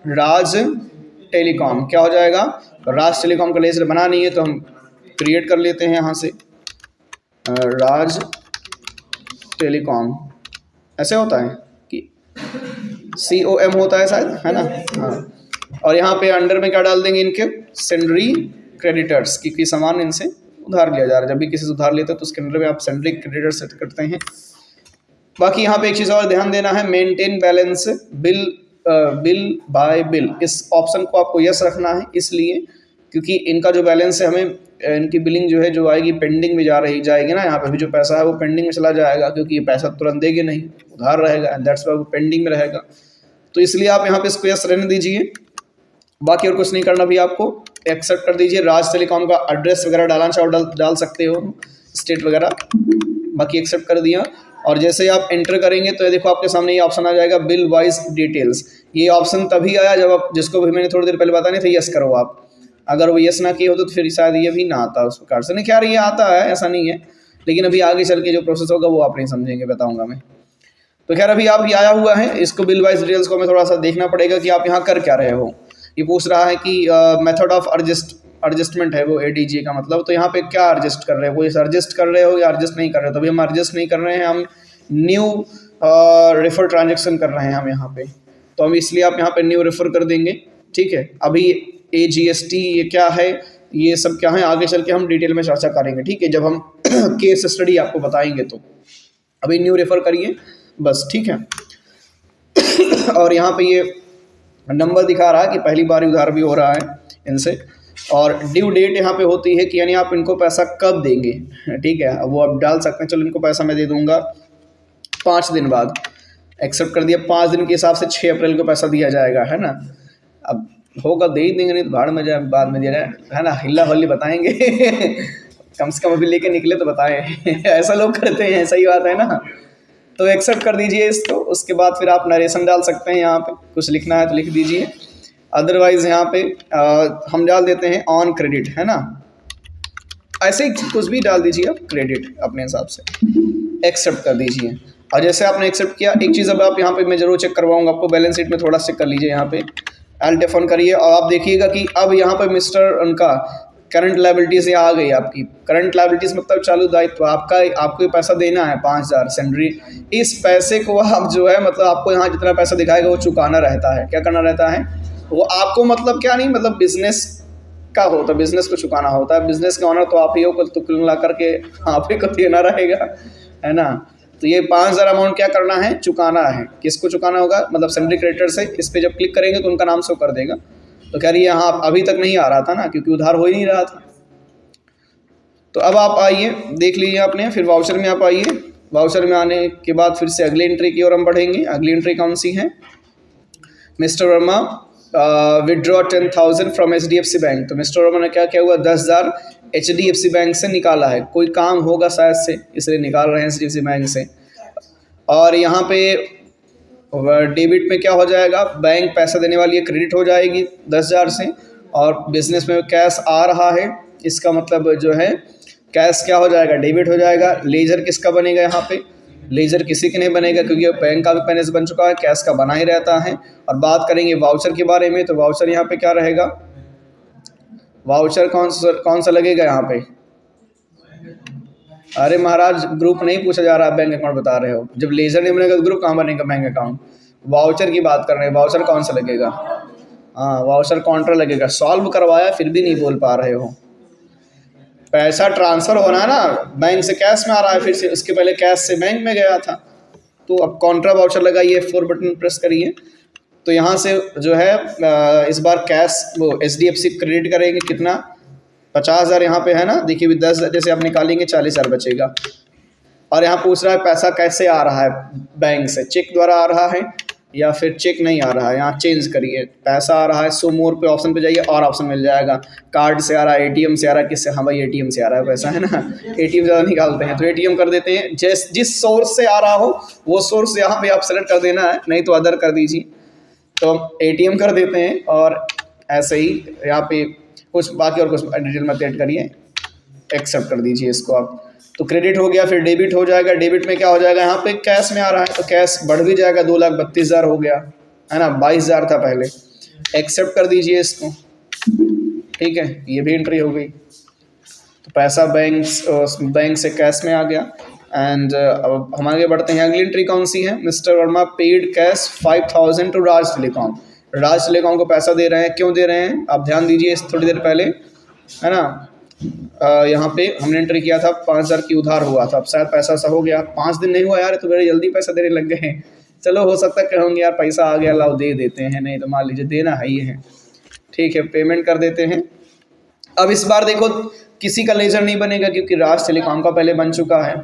राज टेलीकॉम क्या हो जाएगा, राज टेलीकॉम का लेज़र बना नहीं है तो हम क्रिएट कर लेते हैं यहाँ से, राज टेलीकॉम। ऐसे होता है कि COM होता है शायद, है ना, हाँ। और यहाँ पे अंडर में क्या डाल देंगे, इनके सन्ड्री क्रेडिटर्स, क्योंकि सामान इनसे उधार लिया जा रहा है। जब भी किसी से उधार लेते हैं तो उसके अंडर में आप सन्ड्री क्रेडिटर सेट करते हैं। बाकी यहाँ पे एक चीज़ और ध्यान देना है, maintain balance bill bye bill, इस ऑप्शन को आपको यस रखना है, इसलिए क्योंकि इनका जो बैलेंस है, हमें इनकी बिलिंग जो है जो आएगी पेंडिंग में जाएगी ना। यहाँ पे भी जो पैसा है वो पेंडिंग में चला जाएगा, क्योंकि ये पैसा तुरंत देंगे नहीं, उधार रहेगा, एंड दैट्स वाई वो पेंडिंग में रहेगा। तो इसलिए आप यहाँ पे इसको यस रहने दीजिए। बाकी और कुछ नहीं करना भी, आपको एक्सेप्ट कर दीजिए। राज टेलीकॉम का एड्रेस वगैरह डालना चाहो डाल सकते हो, स्टेट वगैरह, बाकी एक्सेप्ट कर दिया। और जैसे ही आप एंटर करेंगे तो ये देखो आपके सामने ये ऑप्शन आ जाएगा, बिल वाइज डिटेल्स। ये ऑप्शन तभी आया जब आप, जिसको भी मैंने थोड़ी देर पहले बताया था, यस करो आप। अगर वो यस ना किए होते तो फिर शायद ये भी ना आता उस प्रकार से। नहीं, खैर ये आता है, ऐसा नहीं है, लेकिन अभी आगे चल के जो प्रोसेस होगा वो आप नहीं समझेंगे, बताऊँगा मैं। तो खैर अभी आप ये आया हुआ है, इसको बिल वाइज डिटेल्स को हमें थोड़ा सा देखना पड़ेगा कि आप यहाँ कर क्या रहे हो। ये पूछ रहा है कि मेथड ऑफ एडजस्टमेंट है वो ADJ का मतलब। तो यहाँ पे क्या एडजस्ट कर रहे हो, कोई एडजस्ट कर रहे हो या एडजस्ट नहीं कर रहे हो। तो अभी हम एडजस्ट नहीं कर रहे हैं, हम न्यू रेफर ट्रांजेक्शन कर रहे हैं हम यहाँ पे। तो हम इसलिए आप यहाँ पे न्यू रेफर कर देंगे, ठीक है। अभी AGST ये क्या है, ये सब क्या है, आगे चल के हम डिटेल में चर्चा करेंगे, ठीक है, जब हम केस स्टडी आपको बताएंगे। तो अभी न्यू रेफर करिए बस, ठीक है। और यहाँ पे ये नंबर दिखा रहा है कि पहली बार उधार भी हो रहा है इनसे। और ड्यू डेट यहाँ पे होती है कि यानी आप इनको पैसा कब देंगे, ठीक है, वो आप डाल सकते हैं। चलो इनको पैसा मैं दे दूंगा 5 दिन बाद, एक्सेप्ट कर दिया। 5 दिन के हिसाब से 6 अप्रैल को पैसा दिया जाएगा, है ना। अब होगा दे ही देंगे, नहीं तो भाड़ में जाए बाद में दिया जाए, है ना, हिल्ला हल्ली बताएंगे। कम से कम अभी लेके निकले तो बताएं। ऐसा लोग करते हैं, सही बात है ना। तो एक्सेप्ट कर दीजिए इसको। उसके बाद फिर आप नरेशन डाल सकते हैं, यहाँ पे कुछ लिखना है तो लिख दीजिए, अदरवाइज यहाँ पे हम डाल देते हैं ऑन क्रेडिट, है ना। ऐसे ही कुछ भी डाल दीजिए आप, क्रेडिट अपने हिसाब से, एक्सेप्ट कर दीजिए। और जैसे आपने एक्सेप्ट किया, एक चीज़ अब आप यहाँ पे मैं जरूर चेक करवाऊंगा आपको, बैलेंस शीट में थोड़ा चेक कर लीजिए। यहाँ पे Alt F1 करिए और आप देखिएगा कि अब यहाँ पे मिस्टर उनका करंट लाइबिलिटीज आ गई। आपकी करंट लाइबिलिटीज मतलब चालू दायित्व, आपका आपको ये पैसा देना है 5000 सैलरी। इस पैसे को आप जो है मतलब आपको यहाँ जितना पैसा दिखाएगा वो चुकाना रहता है। क्या करना रहता है वो आपको, मतलब क्या नहीं, मतलब बिजनेस का हो तो बिजनेस को चुकाना होता है। बिजनेस का ऑनर तो आप ही हो, तो कुल मिला करके आप ही को देना रहेगा, है ना। तो ये 5000 अमाउंट क्या करना है, चुकाना है। किसको चुकाना होगा, मतलब सैलरी क्रेडिटर से। इस पर जब क्लिक करेंगे तो उनका नाम शो कर देगा। तो कह रही है यहाँ अभी तक नहीं आ रहा था ना, क्योंकि उधार हो ही नहीं रहा था। तो अब आप आइए, देख लीजिए आपने, फिर वाउचर में आप आइए। वाउचर में आने के बाद फिर से अगली एंट्री की ओर हम बढ़ेंगे। अगली एंट्री कौन सी है, mister Verma withdraw 10,000 from HDFC bank. तो मिस्टर वर्मा ने क्या किया हुआ, 10,000 HDFC बैंक से निकाला है। कोई काम होगा शायद से, इसलिए निकाल रहे हैं HDFC बैंक से। और यहाँ पे डेबिट में क्या हो जाएगा, बैंक पैसा देने वाली है, क्रेडिट हो जाएगी 10,000 से। और बिजनेस में कैश आ रहा है, इसका मतलब जो है कैश क्या हो जाएगा, डेबिट हो जाएगा। लेजर किसका बनेगा, यहाँ पे लेजर किसी के नहीं बनेगा, क्योंकि बैंक का भी बैलेंस बन चुका है, कैश का बना ही रहता है। और बात करेंगे वाउचर के बारे में, तो वाउचर यहाँ पे क्या रहेगा, वाउचर कौन सा लगेगा यहाँ पे। अरे महाराज ग्रुप नहीं पूछा जा रहा, बैंक अकाउंट बता रहे हो। जब लेजर नहीं बनेगा तो ग्रुप कहाँ बनेगा, बैंक अकाउंट। वाउचर की बात कर रहे हैं, वाउचर कौन सा लगेगा। हाँ, वाउचर काउंटर लगेगा। सॉल्व करवाया फिर भी नहीं बोल पा रहे हो। पैसा ट्रांसफ़र होना है ना, बैंक से कैश में आ रहा है, फिर से उसके पहले कैश से बैंक में गया था। तो अब काउंटर वाउचर लगाइए, 4 बटन प्रेस करिए। तो यहाँ से जो है इस बार कैश वो HDFC क्रेडिट करेंगे। कितना? 50,000 यहाँ पे है ना, देखिए 10 जैसे आप निकालेंगे 40,000 बचेगा। और यहाँ पूछ रहा है पैसा कैसे आ रहा है बैंक से, चेक द्वारा आ रहा है या फिर चेक नहीं आ रहा है। यहाँ चेंज करिए, पैसा आ रहा है सो मोर पे ऑप्शन पे जाइए और ऑप्शन मिल जाएगा। कार्ड से आ रहा है, ATM से आ रहा है, किससे? हाँ भाई ATM से आ रहा है पैसा, है ना। ATM ज़्यादा निकालते हैं तो ATM कर देते हैं। जिस सोर्स से आ रहा हो वो सोर्स यहाँ पे आप सेलेक्ट कर देना है, नहीं तो अदर कर दीजिए। तो ATM कर देते हैं और ऐसे ही यहाँ पे कुछ बाकी और कुछ डिटेल मत ऐड करिए, एक्सेप्ट कर दीजिए इसको आप। तो क्रेडिट हो गया, फिर डेबिट हो जाएगा। डेबिट में क्या हो जाएगा? यहाँ पे कैश में आ रहा है तो कैश बढ़ भी जाएगा, 2,32,000 हो गया, है ना। 22,000 था पहले। एक्सेप्ट कर दीजिए इसको, ठीक है, ये भी एंट्री हो गई। तो पैसा बैंक से कैश में आ गया। एंड अब हम आगे बढ़ते हैं। अगली एंट्री कौन सी है? Mister Verma paid cash 5,000 to Raj telecom. Raj telecom को पैसा दे रहे हैं। क्यों दे रहे हैं आप ध्यान दीजिए, थोड़ी देर पहले, है ना। यहाँ पे हमने एंट्री किया था 5,000 की उधार हुआ था। अब शायद पैसा ऐसा हो गया, 5 दिन नहीं हुआ यार, तो बड़े जल्दी पैसा देने लग गए हैं। चलो हो सकता है कहोगे यार पैसा आ गया लाओ दे देते हैं, नहीं तो मान लीजिए देना है ही है, ठीक है, पेमेंट कर देते हैं। अब इस बार देखो किसी का लेजर नहीं बनेगा क्योंकि राज टेलीकॉम का पहले बन चुका है।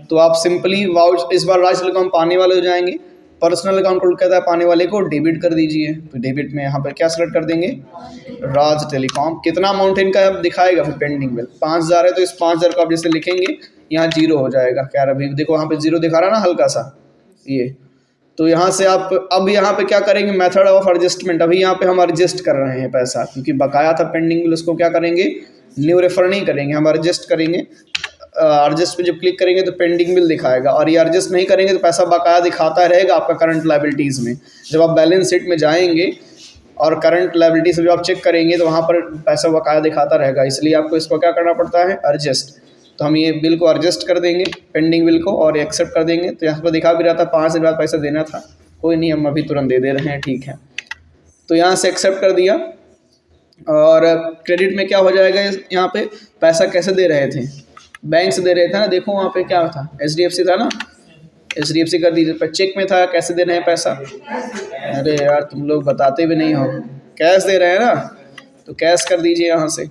तो आप सिंपली इस बार राज टेलीकॉम पाने वाले हो जाएंगे। पर्सनल अकाउंट कोड कहता है पाने वाले को डेबिट कर दीजिए। तो डेबिट में यहाँ पर क्या सेलेक्ट कर देंगे? राज टेलीकॉम। कितना अमाउंट इनका दिखाएगा फिर पेंडिंग बिल? 5,000 है तो इस 5,000 को आप जैसे लिखेंगे यहाँ 0 हो जाएगा। क्या अभी देखो यहाँ पे 0 दिखा रहा है ना हल्का सा ये। तो यहाँ से आप अब यहाँ पे क्या करेंगे? Method of adjustment. अभी यहाँ पे हम एडजस्ट कर रहे हैं पैसा, क्योंकि बकाया था पेंडिंग बिल, उसको क्या करेंगे? न्यू रेफर नहीं करेंगे, हम एडजस्ट करेंगे। एडजस्ट पे जब क्लिक करेंगे तो पेंडिंग बिल दिखाएगा, और ये एडजस्ट नहीं करेंगे तो पैसा बकाया दिखाता रहेगा आपका करंट लायबिलिटीज़ में। जब आप बैलेंस शीट में जाएंगे और करंट लायबिलिटी से जब आप चेक करेंगे तो वहाँ पर पैसा बकाया दिखाता रहेगा। इसलिए आपको इसको क्या करना पड़ता है? एडजस्ट। तो हम ये बिल को एडजस्ट कर देंगे, पेंडिंग बिल को, और एक्सेप्ट कर देंगे। तो यहाँ पर दिखा भी रहा था 5 दिन बाद पैसा देना था, कोई नहीं, हम अभी तुरंत दे रहे हैं, ठीक है। तो यहाँ से एक्सेप्ट कर दिया। और क्रेडिट में क्या हो जाएगा? यहाँ पे पैसा कैसे दे रहे थे? बैंक से दे रहे थे ना, देखो वहाँ पे क्या था, HDFC था ना, HDFC कर दीजिए। पर चेक में था, कैसे दे रहे हैं पैसा? अरे यार तुम लोग बताते भी नहीं हो, कैश दे रहे हैं ना, तो कैश कर दीजिए यहाँ से।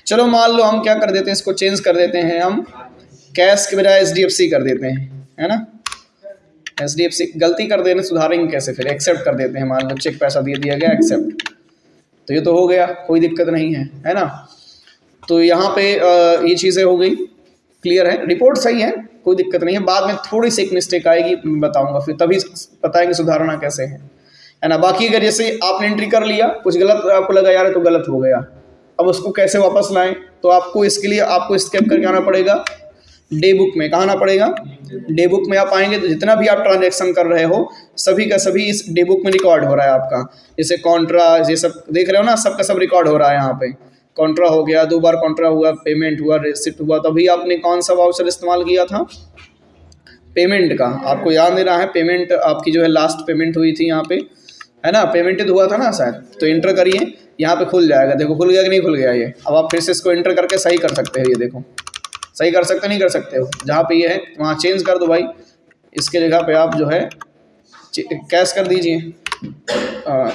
चलो मान लो हम क्या कर देते हैं, इसको चेंज कर देते हैं, हम कैश के बजाय HDFC कर देते हैं, है ना। HDFC गलती कर देने, सुधारेंगे कैसे? फिर एक्सेप्ट कर देते हैं। मान लो चेक पैसा दे दिया गया, एक्सेप्ट। तो ये तो हो गया, कोई दिक्कत नहीं है ना। तो यहाँ पे ये चीज़ें हो गई, क्लियर है। रिपोर्ट सही है, कोई दिक्कत नहीं है। बाद में थोड़ी सी एक मिस्टेक आएगी, मैं बताऊंगा, फिर तभी बताएंगे सुधारना कैसे है ना। बाकी अगर जैसे आपने एंट्री कर लिया, कुछ गलत आपको लगा यार तो गलत हो गया, अब उसको कैसे वापस लाएं? तो आपको इसके लिए आपको स्केप करके आना पड़ेगा डे बुक में। कहाँ आना पड़ेगा? डे बुक में आप आएंगे तो जितना भी आप ट्रांजेक्शन कर रहे हो सभी का सभी इस डे बुक में रिकॉर्ड हो रहा है आपका। जैसे कॉन्ट्रा ये सब देख रहे हो ना, सबका सब रिकॉर्ड हो रहा है यहाँ पे। कॉन्ट्रा हो गया, 2 बार कॉन्ट्रा हुआ, पेमेंट हुआ, रिसिप्ट हुआ। तभी आपने कौन सा वाउचर इस्तेमाल किया था? पेमेंट का। आपको याद नहीं रहा है? पेमेंट आपकी जो है लास्ट पेमेंट हुई थी यहाँ पे, है ना, पेमेंट हुआ था ना शायद। तो इंटर करिए, यहाँ पे खुल जाएगा। देखो खुल गया कि नहीं खुल गया ये? अब आप फिर से इसको इंटर करके सही कर सकते हो। ये देखो सही कर सकते नहीं कर सकते हो? जहाँ पे ये है वहाँ चेंज कर दो भाई, इसके जगह पे आप जो है कैश कर दीजिए।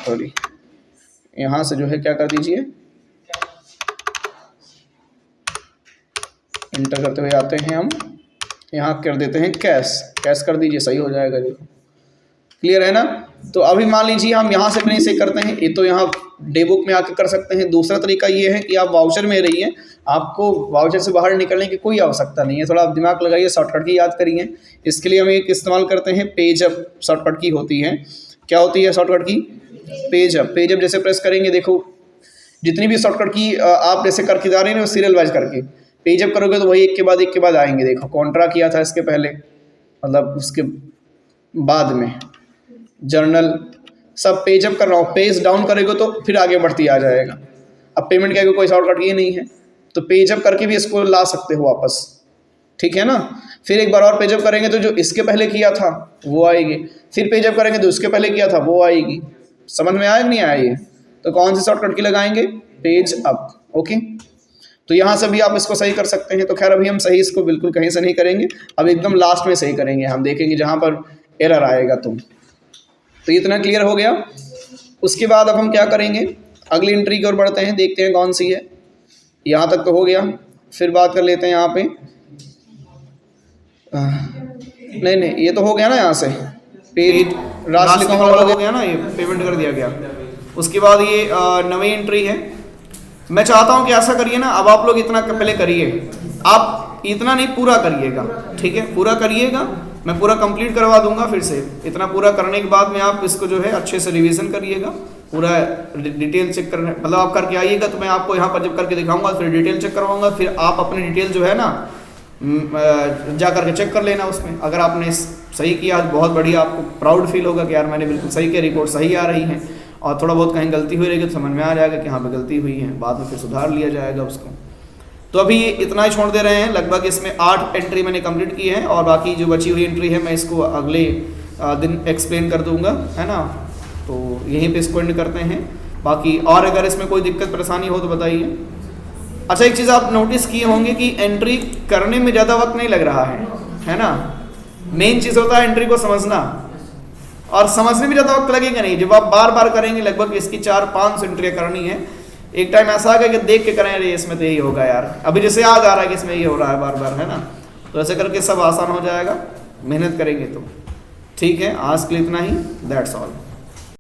सॉरी, यहाँ से जो है क्या कर दीजिए, इंटर करते हुए आते हैं हम, यहाँ कर देते हैं कैश, कैश कर दीजिए, सही हो जाएगा। देखो क्लियर है ना। तो अभी मान लीजिए हम यहाँ से भी नहीं से करते हैं, ये तो यहाँ डे बुक में आकर कर सकते हैं। दूसरा तरीका ये है कि आप वाउचर में रहिए, आपको वाउचर से बाहर निकलने की कोई आवश्यकता नहीं है। थोड़ा आप दिमाग लगाइए, शॉर्टकट की याद करिए। इसके लिए हम एक इस्तेमाल करते हैं पेज अप, शॉर्टकट की होती है। क्या होती है शॉर्टकट की? Page up. पेज अप जैसे प्रेस करेंगे, देखो जितनी भी शॉर्टकट की आप जैसे करके जा रहे हैं सीरियल वाइज करके, पेज अप करोगे तो वही एक के बाद आएंगे। देखो कॉन्ट्रा किया था इसके पहले, मतलब उसके बाद में जर्नल, सब पेज अप कर रहा हूँ। पेज डाउन करेगा तो फिर आगे बढ़ती आ जाएगा। अब पेमेंट का कोई शॉर्टकट ये नहीं है, तो पेज अप करके भी इसको ला सकते हो वापस, ठीक है ना। फिर एक बार और पेज अप करेंगे तो जो इसके पहले किया था वो आएगी, फिर पेज अप करेंगे तो उसके पहले किया था वो आएगी। समझ में आया कि नहीं आया ये? तो कौन सी शॉर्टकट की लगाएंगे? Page up. ओके, तो यहाँ से भी आप इसको सही कर सकते हैं। तो खैर अभी हम सही इसको बिल्कुल कहीं से नहीं करेंगे, अब एकदम लास्ट में सही करेंगे, हम देखेंगे जहाँ पर एरर आएगा। तो इतना क्लियर हो गया। उसके बाद अब हम क्या करेंगे, अगली एंट्री की ओर बढ़ते हैं, देखते हैं कौन सी है। यहाँ तक तो हो गया, फिर बात कर लेते हैं यहाँ पे। नहीं ये तो हो गया ना, यहाँ से पेड राशि लिखा वाला हो गया ना, ये पेमेंट कर दिया गया। उसके बाद ये नवी एंट्री है। मैं चाहता हूँ कि ऐसा करिए ना, अब आप लोग इतना पहले करिए, आप इतना नहीं पूरा करिएगा, ठीक है? पूरा करिएगा, मैं पूरा कंप्लीट करवा दूंगा फिर से। इतना पूरा करने के बाद में आप इसको जो है अच्छे से रिवीजन करिएगा, पूरा डिटेल चेक करने, मतलब आप करके आइएगा तो मैं आपको यहाँ पर जब करके दिखाऊंगा फिर डिटेल चेक करवाऊंगा, फिर आप अपनी डिटेल जो है ना जा करके चेक कर लेना उसमें। अगर आपने सही किया बहुत बढ़िया, आपको प्राउड फील होगा कि यार मैंने बिल्कुल सही किया, रिपोर्ट सही आ रही है। और थोड़ा बहुत कहीं गलती हुई रहेगी तो समझ में आ जाएगा कि हाँ पे गलती हुई है, बाद में फिर सुधार लिया जाएगा उसको। तो अभी इतना ही छोड़ दे रहे हैं, लगभग इसमें 8 एंट्री मैंने कंप्लीट की है, और बाकी जो बची हुई एंट्री है मैं इसको अगले दिन एक्सप्लेन कर दूंगा, है ना? तो यहीं पे इसको एंड करते हैं। बाकी और अगर इसमें कोई दिक्कत परेशानी हो तो बताइए। अच्छा, एक चीज़ आप नोटिस किए होंगे कि एंट्री करने में ज़्यादा वक्त नहीं लग रहा है ना? मेन चीज़ होता है एंट्री को समझना, और समझने में ज़्यादा वक्त लगेगा नहीं। जब आप बार बार करेंगे, लगभग इसकी 4-5 एंट्रियाँ करनी है, एक टाइम ऐसा आएगा कि देख के करें अरे इसमें तो यही होगा यार, अभी जैसे याद आ रहा है कि इसमें ये हो रहा है बार बार, है ना? तो ऐसे करके सब आसान हो जाएगा, मेहनत करेंगे तो। ठीक है, आज के लिए इतना ही, दैट्स ऑल।